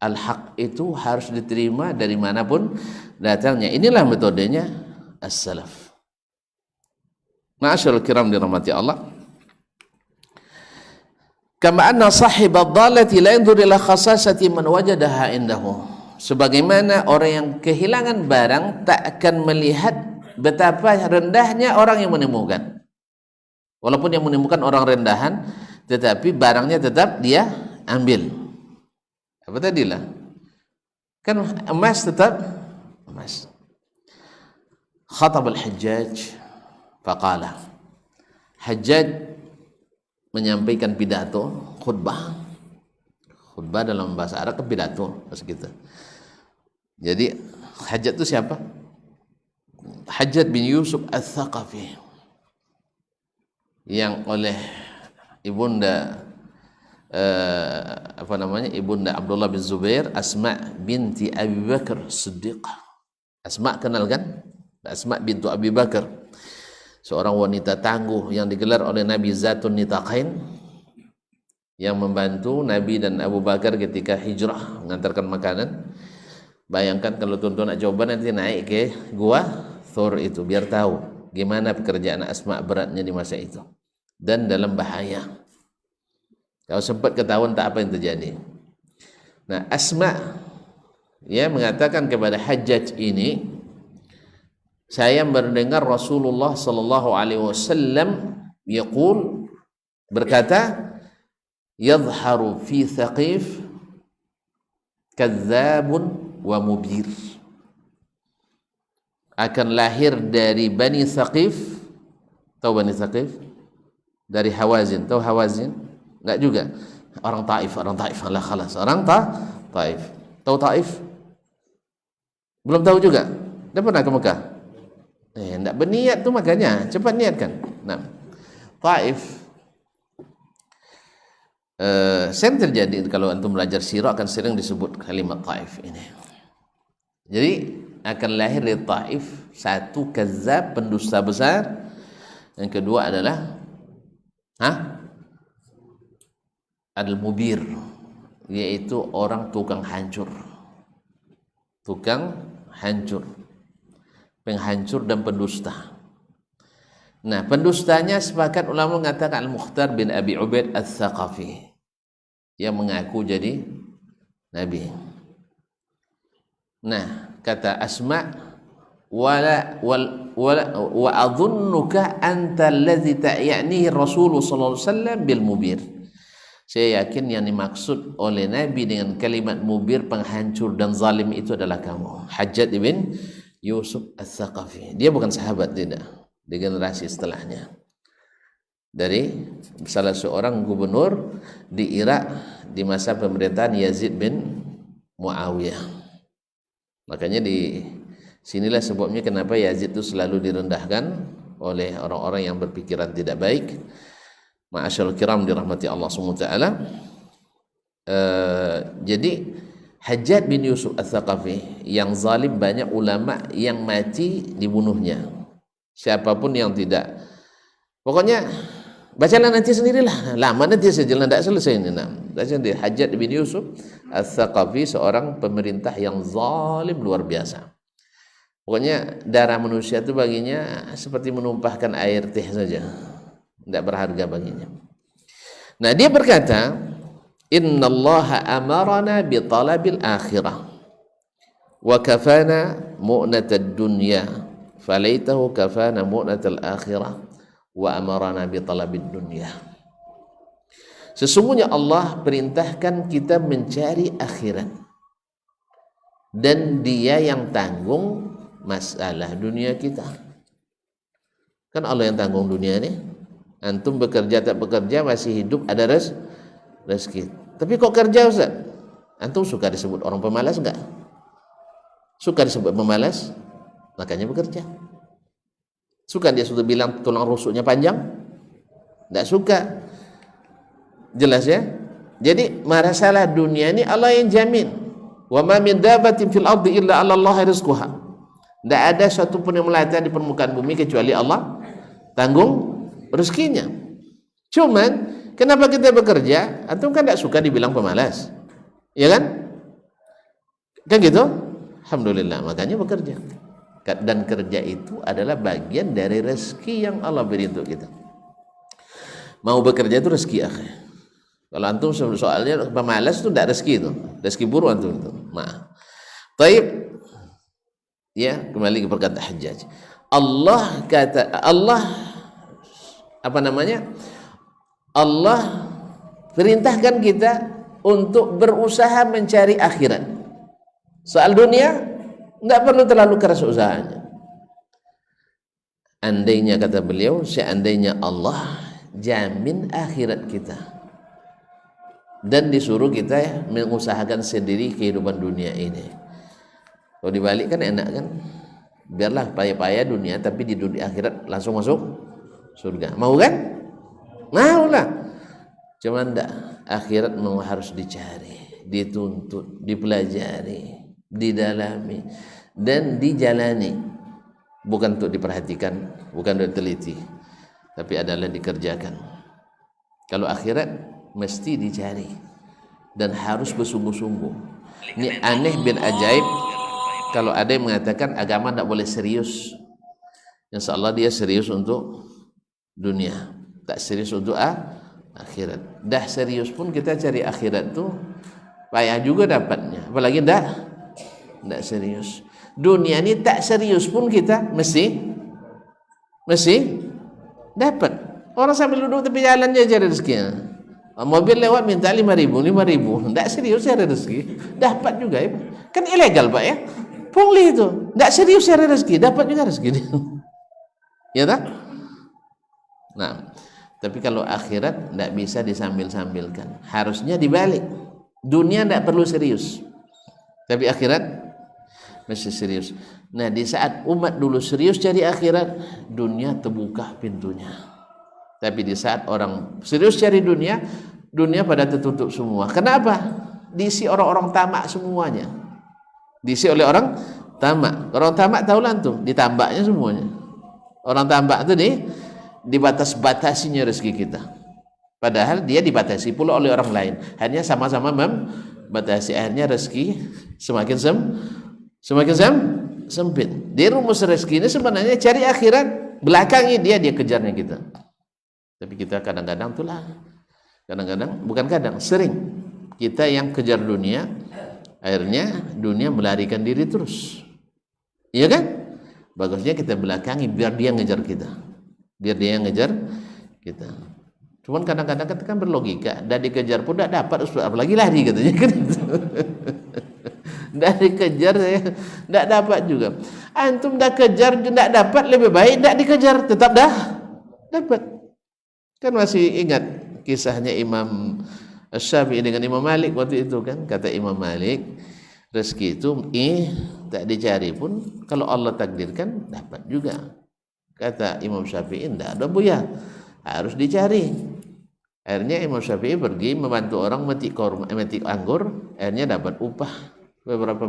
Al-haq itu harus diterima dari manapun datangnya. Inilah metodenya as-salaf. Ma'asyiral kiram dirahmati Allah. Kama anna sahibad dhalati la yanzur ila khasasati man wajadaha indahu. Sebagaimana orang yang kehilangan barang tak akan melihat betapa rendahnya orang yang menemukan. Walaupun yang menemukan orang rendahan, tetapi barangnya tetap dia ambil. Apa tadilah? Kan emas tetap emas. Khatab al-Hajjaj faqala. Hajjaj menyampaikan pidato, khutbah dalam bahasa Arab kan pidato kita. Jadi Hajjaj itu siapa? Hajjaj bin Yusuf Al-Thaqafi yang oleh ibunda ibunda Abdullah bin Zubair, Asma binti Abi Bakar Siddiq. Asma kenal kan? Asma bintu Abi Bakar, seorang wanita tangguh yang digelar oleh Nabi Zatun Nitaqain, yang membantu Nabi dan Abu Bakar ketika hijrah mengantarkan makanan. Bayangkan kalau tuan-tuan nak coba nanti naik ke gua Thur itu biar tahu gimana pekerjaan Asma beratnya di masa itu dan dalam bahaya. Kalau sempat ketahuan tak apa yang terjadi. Nah, Asma ya mengatakan kepada Hajjaj ini, saya mendengar Rasulullah sallallahu alaihi wasallam yaqul, berkata, yadhharu fi Thaqif kadzabun wa mubir. Akan lahir dari Bani Thaqif. Tahu Bani Thaqif? Dari Hawazin. Tahu Hawazin? Enggak juga. Orang Taif. Alah khalas. Orang Taif. Tahu Taif? Belum tahu juga. Dah pernah ke Mekah? Tidak berniat tu makanya cepat niatkan. Nah, Taif sering terjadi kalau antum belajar sirah akan sering disebut kalimat Taif ini. Jadi akan lahir di Taif satu kazzab, pendusta besar. Yang kedua adalah al-mubir, yaitu orang tukang hancur. Tukang hancur, penghancur dan pendusta. Nah, pendustanya sepakat ulama mengatakan Al-Mukhtar bin Abi Ubaid Al-Thaqafi yang mengaku jadi nabi. Nah, kata Asma, wa adhunnuka anta allazi ta'yanihi Rasulullah sallallahu alaihi wasallam bil mubir. Saya yakin yang dimaksud oleh Nabi dengan kalimat mubir, penghancur dan zalim itu adalah kamu. Hajjaj ibn Yusuf Al-Thaqafi. Dia bukan sahabat, tidak. Di generasi setelahnya. Dari salah seorang gubernur di Irak di masa pemerintahan Yazid bin Muawiyah. Makanya di sinilah sebabnya kenapa Yazid itu selalu direndahkan oleh orang-orang yang berpikiran tidak baik. Ma'asyarul kiram dirahmati Allah SWT. Jadi Hajjaj bin Yusuf Al-Thaqafi yang zalim, banyak ulama yang mati dibunuhnya. Siapapun yang tidak, pokoknya bacalah nanti sendirilah, lama nanti sejalan tidak selesai ini. Hajjaj bin Yusuf Al-Thaqafi seorang pemerintah yang zalim luar biasa. Pokoknya darah manusia itu baginya seperti menumpahkan air teh saja, tidak berharga baginya. Nah, dia berkata, innallaha amarana bi talabil akhirah wa kafana mu'natad dunya falaitahu kafana mu'natal akhirah wa amarana bi talabid dunya. Sesungguhnya Allah perintahkan kita mencari akhirat dan Dia yang tanggung masalah dunia kita. Kan Allah yang tanggung dunia ini. Antum bekerja tak bekerja masih hidup ada rezeki. Tapi kok kerja Ustaz? Antum suka disebut orang pemalas enggak? Suka disebut pemalas? Makanya bekerja. Suka dia sudah bilang tulang rusuknya panjang? Enggak suka. Jelas ya? Jadi masalah dunia ini Allah yang jamin. Wa ma min dabatin fil ardi illa 'ala Allah rizquha. Enggak ada satu pun yang melata di permukaan bumi kecuali Allah tanggung rezekinya. Cuman kenapa kita bekerja? Antum kan tidak suka dibilang pemalas, ya kan? Kan gitu? Alhamdulillah, makanya bekerja. Dan kerja itu adalah bagian dari rezeki yang Allah beri untuk kita. Mau bekerja itu rezeki akhir. Kalau antum soalnya pemalas itu tidak rezeki itu, rezeki buruk antum itu. Maaf. Taib. Ya, kembali ke perkataan Hajjaj. Allah perintahkan kita untuk berusaha mencari akhirat. Soal dunia enggak perlu terlalu keras usahanya. Andainya, kata beliau, seandainya Allah jamin akhirat kita dan disuruh kita mengusahakan sendiri kehidupan dunia ini. Kalau dibalik kan enak kan? Biarlah payah-payah dunia tapi di dunia akhirat langsung masuk surga. Mau kan? Mau lah. Cuma enggak. Akhirat memang harus dicari, dituntut, dipelajari, didalami dan dijalani. Bukan untuk diperhatikan, bukan untuk diteliti, tapi adalah dikerjakan. Kalau akhirat mesti dicari dan harus bersungguh-sungguh. Ini aneh bin ajaib kalau ada yang mengatakan agama tidak boleh serius. Insyaallah dia serius untuk dunia, tak serius untuk akhirat. Dah serius pun kita cari akhirat tuh payah juga dapatnya, apalagi dah serius. Dunia ini tak serius pun kita mesti dapat. Orang sambil duduk tepi jalan aja cari rezeki. Mobil lewat minta 5.000, tak serius cari rezeki, dapat juga ya. Kan ilegal Pak ya. Pungli itu, tak serius cari rezeki, dapat juga rezeki. Ya tak? Nah, tapi kalau akhirat tidak bisa disambil-sambilkan, harusnya dibalik. Dunia tidak perlu serius, tapi akhirat Masih serius. Nah, di saat umat dulu serius cari akhirat, dunia terbuka pintunya. Tapi di saat orang serius cari dunia, dunia pada tertutup semua. Kenapa? Diisi orang-orang tamak semuanya. Diisi oleh orang tamak. Orang tamak tahu antum, ditambaknya semuanya. Orang tamak itu dibatas-batasinya rezeki kita. Padahal dia dibatasi pula oleh orang lain. Hanya sama-sama membatasi. Akhirnya rezeki semakin sempit. Di rumus rezeki ini sebenarnya cari akhirat, belakangnya dia kejarnya kita. Tapi kita kadang-kadang itulah, sering kita yang kejar dunia, akhirnya dunia melarikan diri terus. Iya kan? Bagusnya kita belakangi biar dia ngejar kita. Cuman kadang-kadang kita kan berlogika, dah dikejar pun dah dapat, apalagi lari katanya kan. Dah dikejar saya tidak dapat juga. Antum dah kejar tidak dapat, lebih baik tidak dikejar, tetap dah dapat. Kan masih ingat kisahnya Imam Syafi'i dengan Imam Malik waktu itu kan, kata Imam Malik, rezeki itu tak dicari pun kalau Allah takdirkan dapat juga. Kata Imam Syafi'i, tidak ada buya, harus dicari. Akhirnya Imam Syafi'i pergi membantu orang metik anggur, akhirnya dapat upah. Beberapa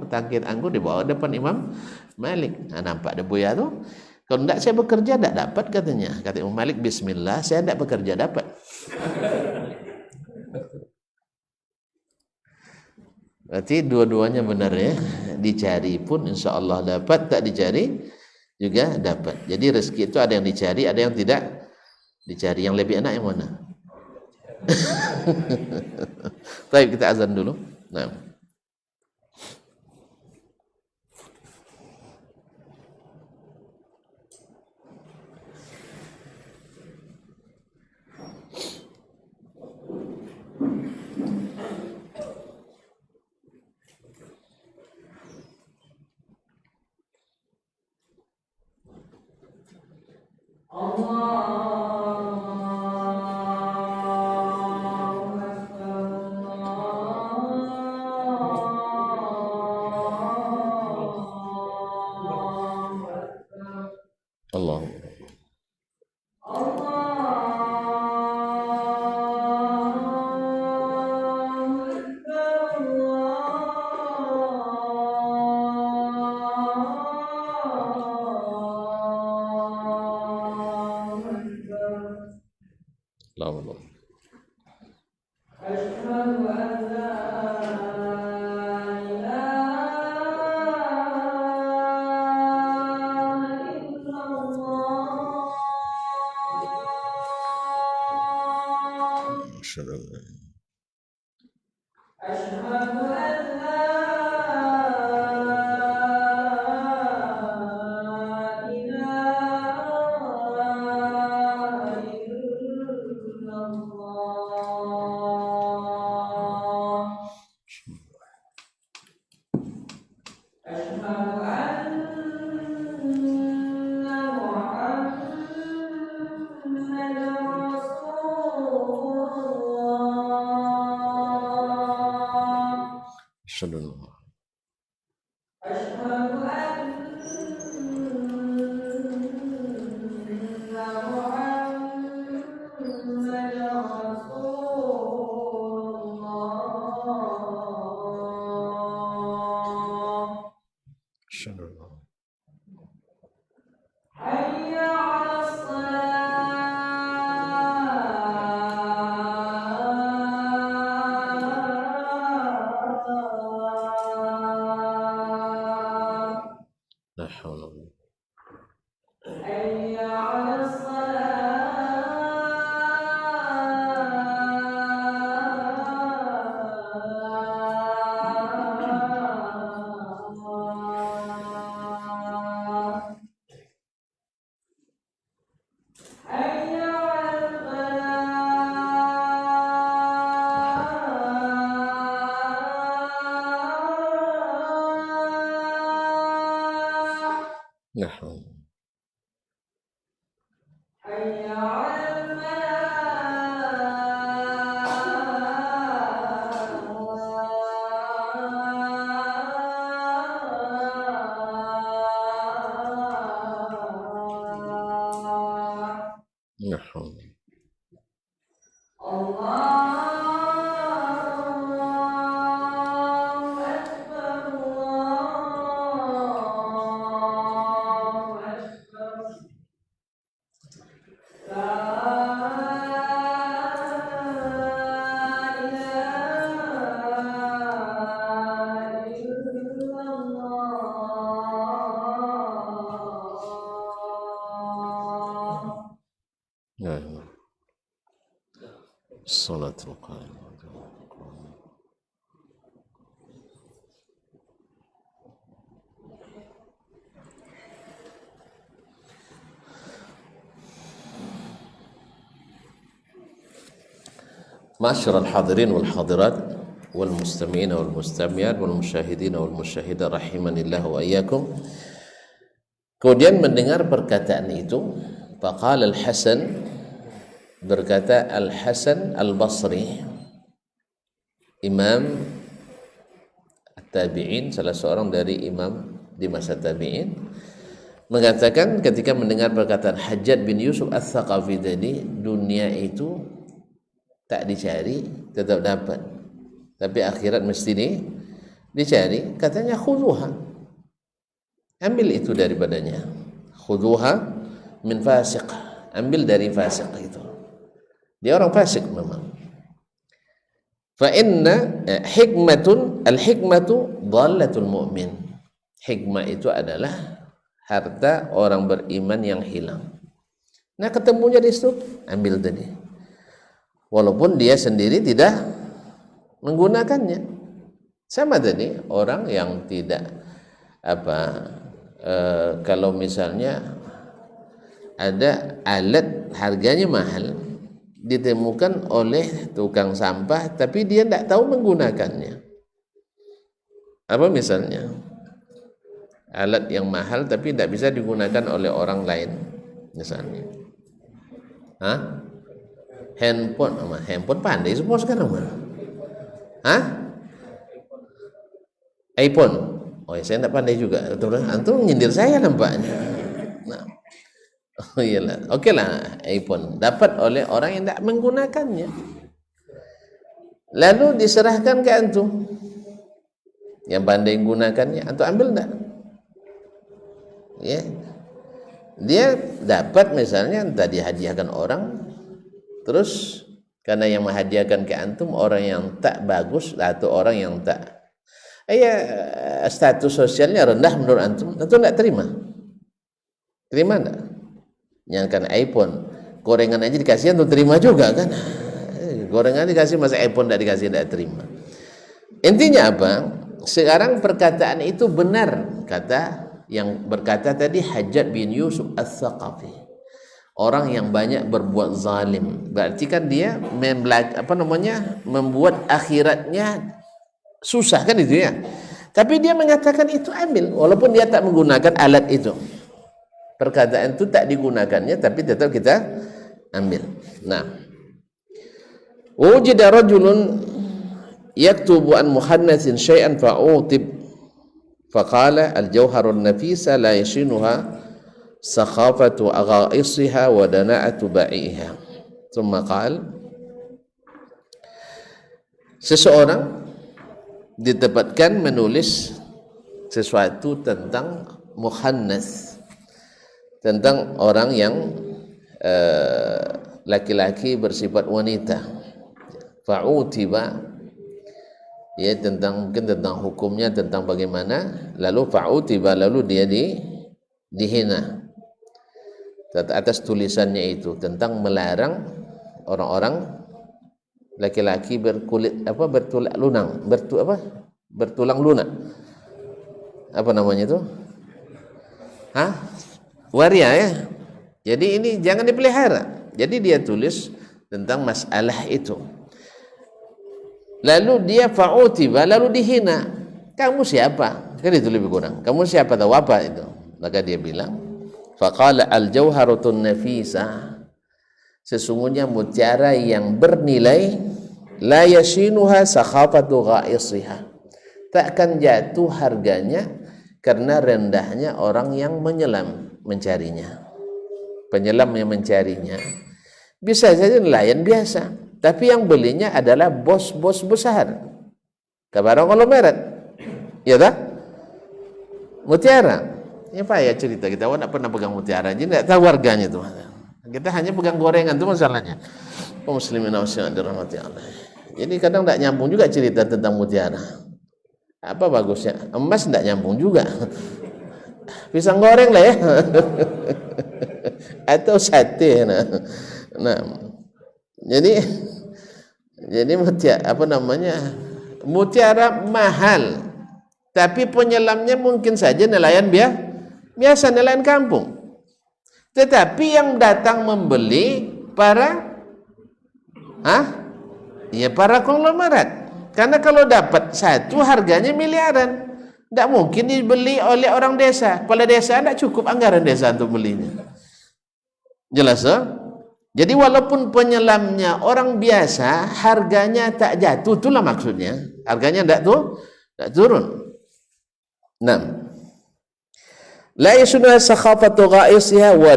petangkit anggur dibawa depan Imam Malik. Nah, nampak ada buaya tu. Kalau tidak saya bekerja tidak dapat katanya. Kata Imam Malik, bismillah, saya tidak bekerja dapat. Berarti dua-duanya benar ya. Dicari pun insya Allah dapat, tak dicari juga dapat. Jadi rezeki itu ada yang dicari, ada yang tidak dicari. Yang lebih enak yang mana? Baik, kita azan dulu. Nah. Allah. Allah. Salatul qaim. Ma'asyiral hadirin wal hadirat wal mustami'in wal mustami'at wal musyahidin wal musyahidat rahimanillah wa iyyakum. Kemudian mendengar perkataan itu, faqala Al-Hasan, berkata Al-Hasan Al-Basri, imam tabi'in, salah seorang dari imam di masa tabi'in, mengatakan ketika mendengar perkataan Hajjaj bin Yusuf Ats-Tsaqafi tadi, dunia itu tak dicari tetap dapat, tapi akhirat mesti dicari. Katanya khuduha, ambil itu daripadanya. Khuduha min fasiq, ambil dari fasik itu. Dia orang fasik memang. Fa inna al-hikmatu dhallatul mu'min. Hikmah itu adalah harta orang beriman yang hilang. Nah, ketemunya di situ, ambil tadi. Walaupun dia sendiri tidak menggunakannya. Sama tadi orang yang tidak kalau misalnya ada alat harganya mahal ditemukan oleh tukang sampah tapi dia tidak tahu menggunakannya. Apa misalnya? Alat yang mahal tapi tidak bisa digunakan oleh orang lain misalnya. Handphone pandai semua sekarang mana? iPhone. Oh ya, saya tidak pandai juga. Antum nyindir saya nampaknya. Nah, oh iyalah, oke lah, iPhone dapat oleh orang yang tidak menggunakannya. Lalu diserahkan ke antum yang pandai menggunakannya, antum ambil enggak? Ya, dia dapat misalnya entah dihadiahkan orang. Terus karena yang menghadiahkan ke antum orang yang tak bagus atau orang yang tak status sosialnya rendah menurut antum tidak terima. Terima enggak? Yang kan iPhone, gorengan aja dikasih antum terima juga kan? Gorengan dikasih masa iPhone tidak dikasih, tidak terima. Intinya apa? Sekarang perkataan itu benar, kata yang berkata tadi Hajjaj bin Yusuf Ats-Tsaqafi. Orang yang banyak berbuat zalim, berarti kan dia membuat akhiratnya susah kan itu ya. Tapi dia mengatakan itu ambil, walaupun dia tak menggunakan alat itu. Perkataan itu tak digunakannya, tapi tetap kita ambil. Nah, wujida rajulun yaktubu an muhannatsin syai'an fa'utib faqala al-jawharun nafisa la yashinuha sakhafatu aghaisiha wa dana'atu ba'iha. Thumma qala, seseorang ditempatkan menulis sesuatu tentang muhannas, tentang orang yang laki-laki bersifat wanita. Fa'utiba, ya, mungkin tentang hukumnya, tentang bagaimana. Lalu fa'utiba, lalu dia dihina atas tulisannya itu tentang melarang orang-orang laki-laki berkulit bertulang lunak. Apa namanya itu? Waria ya. Jadi ini jangan dipelihara. Jadi dia tulis tentang masalah itu. Lalu dia fa'utiba, lalu dihina. Kamu siapa? Kan itu lebih kurang. Kamu siapa, tahu apa itu? Maka dia bilang, faqala al-jawharatun nafisa, sesungguhnya mutiara yang bernilai, la yashinuha sakhafatu ghaisiha, takkan jatuh harganya karena rendahnya orang yang menyelam mencarinya. Penyelam yang mencarinya Bisa saja nelayan biasa, tapi yang belinya adalah bos-bos besar. Kabar konglomerat. Ya tak? Mutiara. Ini apa ya cerita kita? Awak nak pernah pegang mutiara, jadi tidak tahu harganya tuh. Kita hanya pegang gorengan itu masalahnya. Muslimin wa muslimat dirahmati Allah. Jadi kadang tidak nyambung juga cerita tentang mutiara. Apa bagusnya? Emas tidak nyambung juga. Pisang goreng lah ya. Atau sate. Nah, jadi mutiara mahal, tapi penyelamnya mungkin saja nelayan biasa, nelayan kampung. Tetapi yang datang membeli para konglomerat. Karena kalau dapat satu harganya miliaran. Tidak mungkin dibeli oleh orang desa. Kepala desa tidak cukup anggaran desa untuk belinya. Jelas Jadi walaupun penyelamnya orang biasa, harganya tak jatuh, itulah maksudnya. Harganya tidak turun. 6. La yasuna sakhafatu gha'isiha wa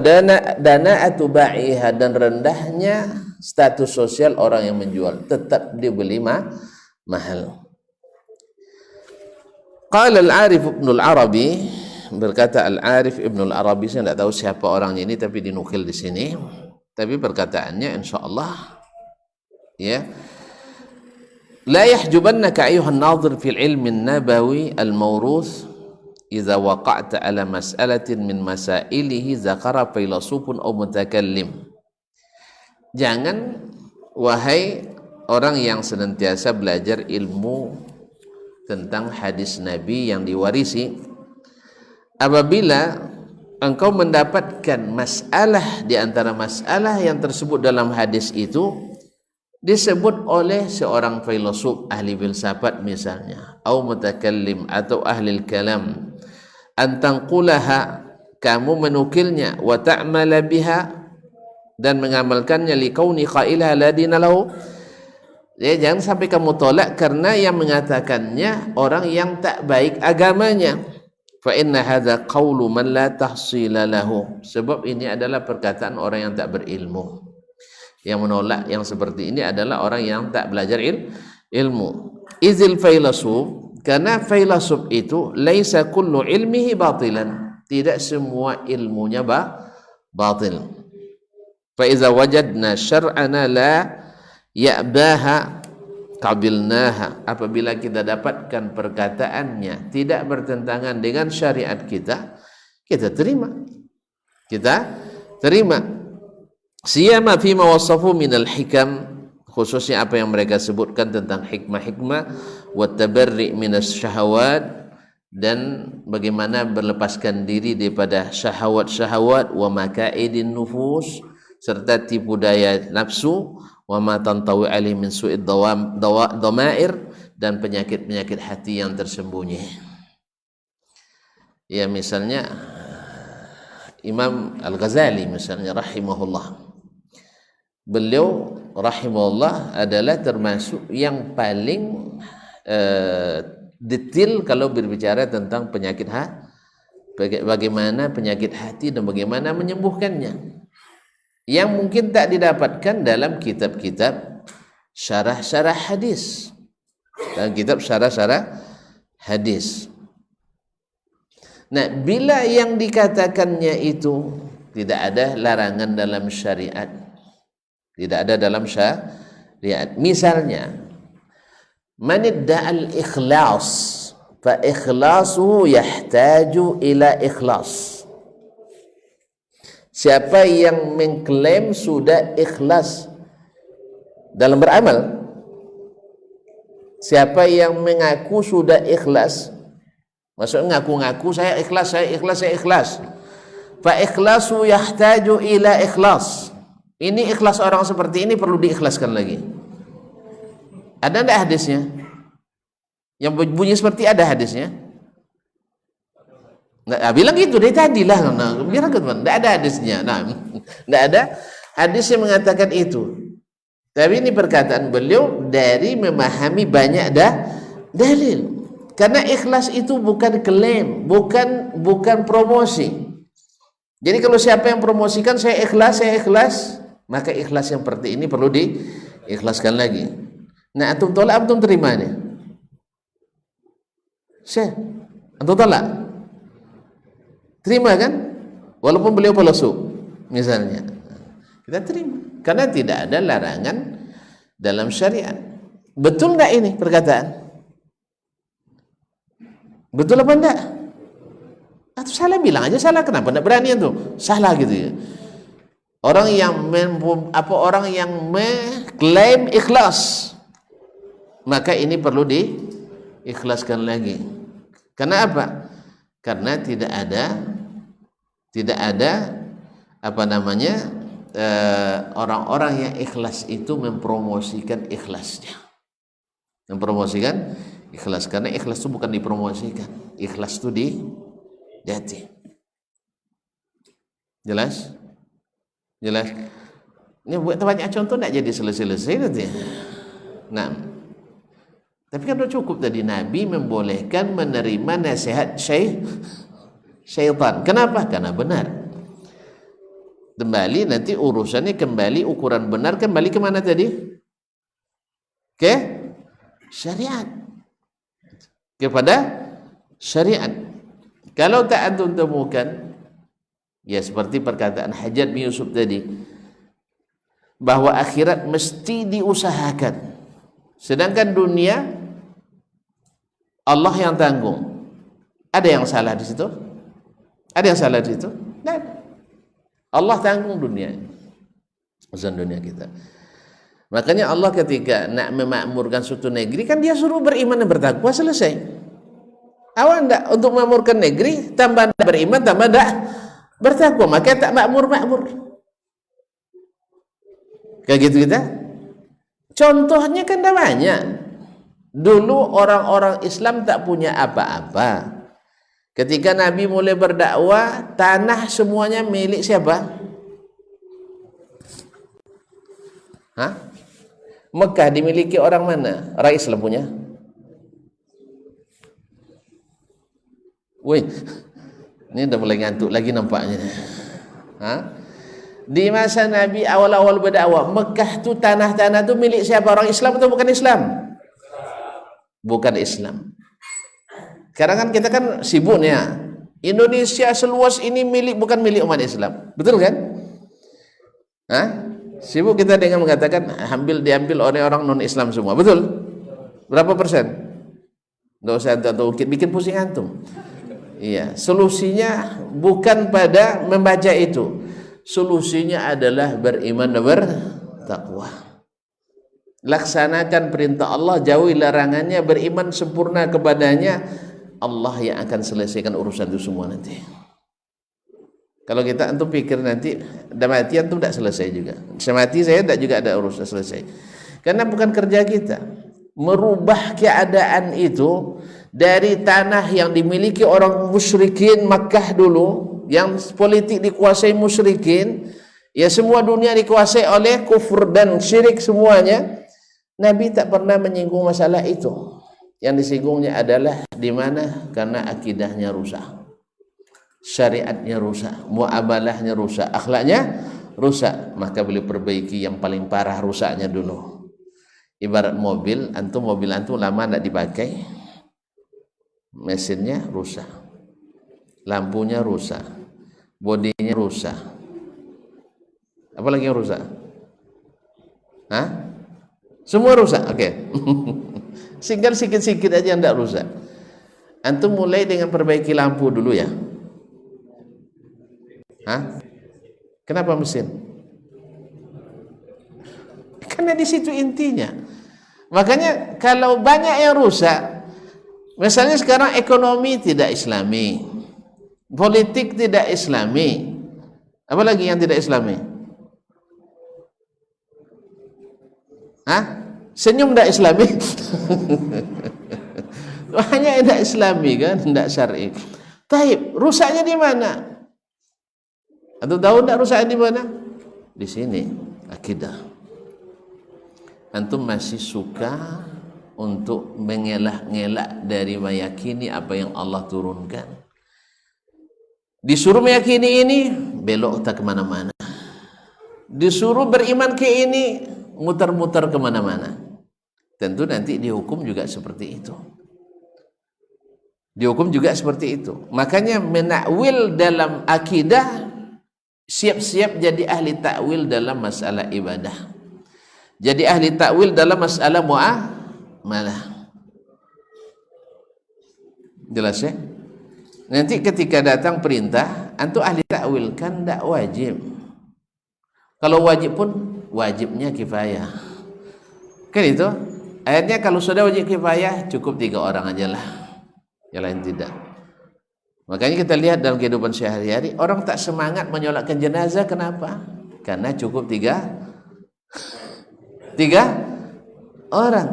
dana'atu ba'iha, dan rendahnya status sosial orang yang menjual, tetap dibeli mahal. Qala al-Arif Ibn al-Arabi, berkata al-Arif Ibn al-Arabi, saya tidak tahu siapa orangnya ini tapi dinukil di sini. Tapi perkataannya insyaallah ya, la yahjubannaka ayyuhan nadhir fil ilmi an-nabawi al-mawruth idza waqa'ta ala mas'alatin min masailihi zakara filasufun aw mutakallim. Jangan wahai orang yang senantiasa belajar ilmu tentang hadis Nabi yang diwarisi, apabila engkau mendapatkan masalah di antara masalah yang tersebut dalam hadis itu disebut oleh seorang filosof, ahli filsafat misalnya, atau mutakallim atau ahli kalam, antangqulaha, kamu menukilnya, wa ta'mala biha, dan mengamalkannya, liqauni qailaha la dina lahu, ya, jangan sampai kamu tolak karena yang mengatakannya orang yang tak baik agamanya. Fa inna hadza qaulu man la tahsila lahu, sebab ini adalah perkataan orang yang tak berilmu. Yang menolak yang seperti ini adalah orang yang tak belajar ilmu. Izil filosof, karena filosof itu laisa kullu ilmihi batilan, tidak semua ilmunya batil. Fa iza wajadna syar'ana la ya'baha qabilnaha, apabila kita dapatkan perkataannya tidak bertentangan dengan syariat kita, kita terima. Siyama fima wasafu minal hikam, khususnya apa yang mereka sebutkan tentang hikmah-hikmah, wa tabarri minas syahawat, dan bagaimana berlepaskan diri daripada syahwat-syahwat, wa makaidin nufus, serta tipu daya nafsu, wa ma tantawi alaihi min su'id dhamair, dan penyakit-penyakit hati yang tersembunyi. Ya, misalnya Imam Al-Ghazali misalnya rahimahullah, beliau rahimahullah adalah termasuk yang paling detail kalau berbicara tentang penyakit bagaimana penyakit hati dan bagaimana menyembuhkannya, yang mungkin tak didapatkan dalam kitab-kitab syarah-syarah hadis. Dalam kitab syarah-syarah hadis. Nah, bila yang dikatakannya itu tidak ada larangan dalam syariat, tidak ada dalam syariat. Misalnya, man idda'al ikhlas, fa ikhlasuhu yahtaju ila ikhlas. Siapa yang mengklaim sudah ikhlas dalam beramal, siapa yang mengaku sudah ikhlas, maksudnya ngaku-ngaku saya ikhlas, fa ikhlasu yahtaju ila ikhlas. Ini ikhlas orang seperti ini perlu diikhlaskan lagi. Ada enggak hadisnya? Yang bunyi seperti ada hadisnya? Nah, bilang gitu dari tadi lah. Bilang gitu, tidak ada hadisnya. Nah, tidak ada hadis yang mengatakan itu. Tapi ini perkataan beliau dari memahami banyak dalil. Karena ikhlas itu bukan klaim, bukan promosi. Jadi kalau siapa yang promosikan saya ikhlas, Maka ikhlas yang seperti ini perlu diikhlaskan lagi. Nah, antum tolak, antum terima nih. Syekh, antum tolak, terima kan? Walaupun beliau palsu, misalnya, kita terima, karena tidak ada larangan dalam syariat. Betul nggak ini perkataan? Betul apa enggak? Atau salah, bilang aja salah. Kenapa enggak berani itu? Salah gitu ya. Orang yang mengklaim ikhlas, maka ini perlu diikhlaskan lagi. Karena apa? Karena tidak ada orang-orang yang ikhlas itu mempromosikan ikhlasnya. Mempromosikan ikhlas, karena ikhlas itu bukan dipromosikan. Ikhlas itu di hati. Jelas? Jelas? Ini buat banyak contoh tidak jadi selesai-selesai nanti. Nah, tapi kan sudah cukup tadi, Nabi membolehkan menerima nasihat syaitan. Kenapa? Karena benar. Kembali nanti urusannya, kembali ukuran benar, kembali kemana tadi? Ke syariat. Kepada syariat. Kalau tak antum temukan, ya seperti perkataan Hajjaj bin Yusuf tadi, bahwa akhirat mesti diusahakan, sedangkan dunia Allah yang tanggung. Ada yang salah di situ? Ada yang salah di situ? Tidak. Allah tanggung dunia, urusan dunia kita. Makanya Allah ketika nak memakmurkan suatu negeri, kan dia suruh beriman dan bertakwa, selesai. Awak enggak untuk memakmurkan negeri, tambah beriman, tambah enggak bertakwa, maka tak makmur. Kayak gitu kita. Contohnya kan dah banyak. Dulu orang-orang Islam tak punya apa-apa. Ketika Nabi mulai berdakwah, tanah semuanya milik siapa? Hah? Mekah dimiliki orang mana? Orang Islam punya? Wih, ini udah mulai ngantuk lagi nampaknya. Hah? Di masa Nabi awal-awal berdakwah, Mekah tu tanah-tanah tu milik siapa? Orang Islam atau bukan Islam? Bukan Islam. Sekarang kan kita kan sibuk nih ya. Indonesia seluas ini bukan milik umat Islam. Betul kan? Hah? Sibuk kita dengan mengatakan diambil oleh orang non-Islam semua. Betul? Berapa persen? Nggak usah tahu, bikin pusing antum. Iya, solusinya bukan pada membaca itu. Solusinya adalah beriman dan bertakwa. Laksanakan perintah Allah, jauhi larangannya, beriman sempurna kepadanya. Allah yang akan selesaikan urusan itu semua nanti. Kalau kita antum pikir nanti dah mati antum tidak selesai juga. Semati saya tidak juga ada urusan selesai. Karena bukan kerja kita merubah keadaan itu dari tanah yang dimiliki orang musyrikin Makkah dulu, yang politik dikuasai musyrikin, ya semua dunia dikuasai oleh kufur dan syirik semuanya. Nabi tak pernah menyinggung masalah itu. Yang disinggungnya adalah di mana? Karena akidahnya rusak, syariatnya rusak, muamalahnya rusak, akhlaknya rusak, maka beliau perbaiki yang paling parah rusaknya dulu. Ibarat mobil antum lama tidak dipakai, mesinnya rusak, lampunya rusak, bodinya rusak, apalagi yang rusak? Hah? Semua rusak, oke. Tinggal sikit-sikit aja yang tidak rusak. Antum mulai dengan perbaiki lampu dulu ya. Hah? Kenapa mesin? Karena di situ intinya. Makanya kalau banyak yang rusak, misalnya sekarang ekonomi tidak islami, politik tidak islami, apalagi yang tidak islami? Hah? Senyum tidak islami? Banyak yang tidak islami kan, tidak syar'i. Taib, rusaknya di mana? Atau tahu tidak rusaknya di mana? Di sini, akidah. Antum masih suka untuk mengelak-ngelak dari meyakini apa yang Allah turunkan. Disuruh meyakini ini, belok tak kemana-mana. disuruh beriman ke ini, muter-muter kemana-mana. Tentu nanti dihukum juga seperti itu. Dihukum juga seperti itu. Makanya menakwil dalam akidah, siap-siap jadi ahli takwil dalam masalah ibadah. Jadi ahli takwil dalam masalah muamalah. Jelas ya? Nanti ketika datang perintah, antum ahli takwil kan tidak wajib. Kalau wajib pun wajibnya kifayah. Kan itu? Akhirnya kalau sudah wajib kifayah cukup 3 orang aja lah. Yang lain tidak. Makanya kita lihat dalam kehidupan sehari-hari, orang tak semangat menyolatkan jenazah, kenapa? Karena cukup 3 orang.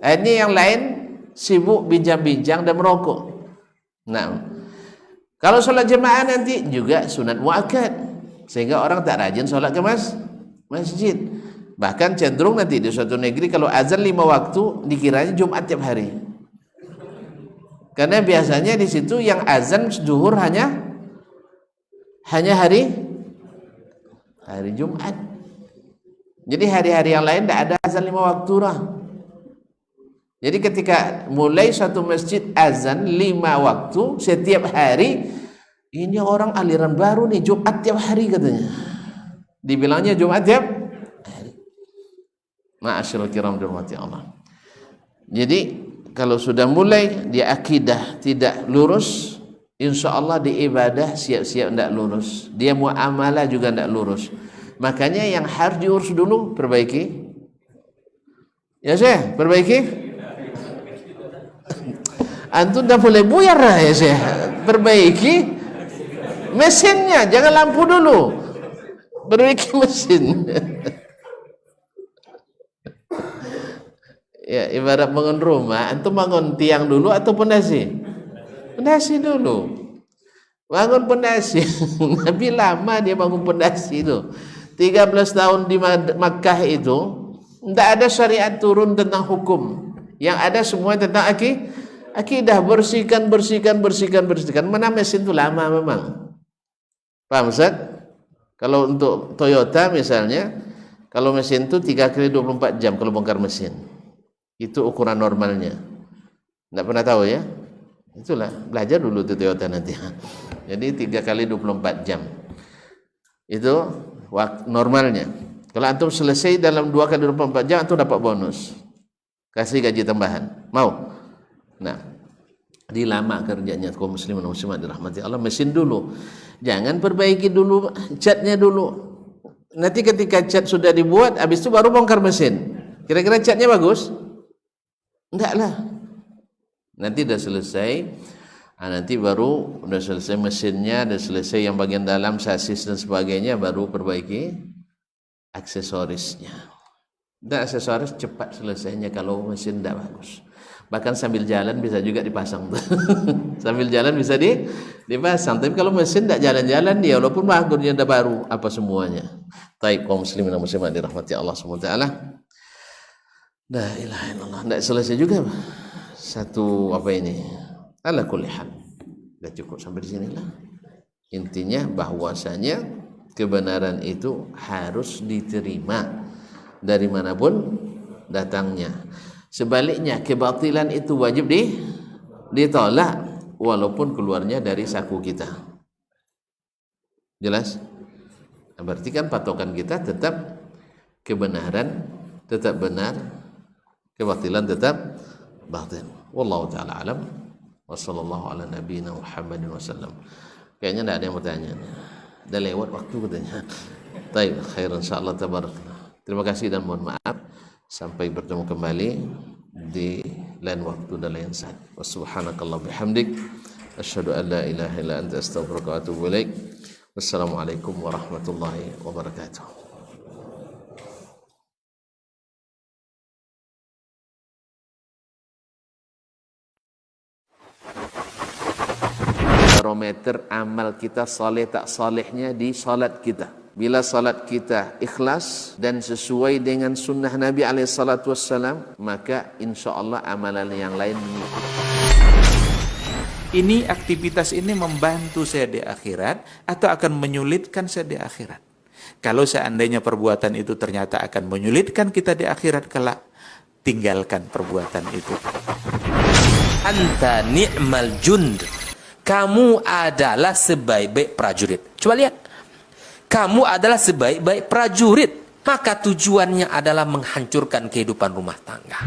Akhirnya yang lain sibuk bincang-bincang dan merokok. Nah, kalau sholat jemaah nanti juga sunat muakkad, sehingga orang tak rajin sholat ke masjid. Bahkan cenderung nanti di suatu negeri kalau azan 5 waktu dikiranya Jumat tiap hari. Karena biasanya di situ yang azan zuhur hanya hari Jumat. Jadi hari-hari yang lain tidak ada azan 5 waktu lah. Jadi ketika mulai satu masjid azan 5 waktu setiap hari, ini orang aliran baru nih, Jumat tiap hari katanya. Dibilangnya Jumat tiap hari. Ma'asyiral kiram dirahmati Allah. Jadi kalau sudah mulai di akidah tidak lurus, insya Allah di ibadah siap-siap tidak lurus. Dia muamalah juga tidak lurus. Makanya yang harus diurus dulu, perbaiki. Ya Syekh, perbaiki. Antum dah mulai buyar lah ya Syekh. Perbaiki mesinnya, jangan lampu dulu. Perbaiki mesin. Ya, ibarat bangun rumah, antum bangun tiang dulu atau pondasi? Pondasi dulu. Bangun pondasi. Nabi lama dia bangun pondasi itu. 13 tahun di Makkah itu tidak ada syariat turun tentang hukum. Yang ada semua tentang akidah, bersihkan. Mana mesin itu lama memang. Paham Ustaz? Kalau untuk Toyota misalnya, kalau mesin itu 3 kali 24 jam kalau bongkar mesin. Itu ukuran normalnya. Tidak pernah tahu ya? Itulah, belajar dulu tuh Toyota nanti. Jadi 3 kali 24 jam. Itu waktu normalnya. Kalau antum selesai dalam 2 kali 24 jam, antum dapat bonus. Kasih gaji tambahan. Mau? Nah, dilama kerjanya kaum muslimin dan muslimat dirahmati Allah. Mesin dulu. Jangan perbaiki dulu catnya dulu. Nanti ketika cat sudah dibuat, habis itu baru bongkar mesin. Kira-kira catnya bagus? Enggak lah. Nanti dah selesai, nanti baru udah selesai mesinnya, dah selesai yang bagian dalam sasis dan sebagainya, baru perbaiki aksesorisnya. Dan aksesoris cepat selesainya kalau mesin tidak bagus. Bahkan sambil jalan bisa juga dipasang. Sambil jalan bisa dipasang. Tapi kalau mesin tidak jalan-jalan dia, walaupun bagusnya dah baru apa semuanya. Taib kaum muslimin dan muslimat dirahmati Allah SWT. La ilaha illallah. Tidak selesai juga satu apa ini. Ala kulli hal. Sudah cukup sampai di sinilah. Intinya bahwasanya kebenaran itu harus diterima dari manapun datangnya. Sebaliknya kebatilan itu wajib ditolak walaupun keluarnya dari saku kita. Jelas? Berarti kan patokan kita tetap kebenaran tetap benar, kebatilan tetap batil. Wallahu taala alam. Wassallallahu ala nabiyina Muhammadin wasallam. Kayaknya tidak ada yang bertanya. Dah lewat waktu katanya. Baik, khairan insyaallah tabarakallah. Terima kasih dan mohon maaf. Sampai bertemu kembali di lain waktu dan lain saat. Subhanakallah bihamdik asyhadu an la ilaha illa anta astaghfiruka wa atubu ilaik. Wassalamualaikum warahmatullahi wabarakatuh. Barometer amal kita saleh tak salehnya di salat kita. Bila salat kita ikhlas dan sesuai dengan sunnah Nabi SAW, maka insya Allah amalan yang lain mengikuti. Ini aktivitas ini membantu saya di akhirat atau akan menyulitkan saya di akhirat? Kalau seandainya perbuatan itu ternyata akan menyulitkan kita di akhirat kelak, tinggalkan perbuatan itu. Anta ni'mal jund. Kamu adalah sebaik-baik prajurit. Coba lihat. Kamu adalah sebaik-baik prajurit. Maka tujuannya adalah menghancurkan kehidupan rumah tangga.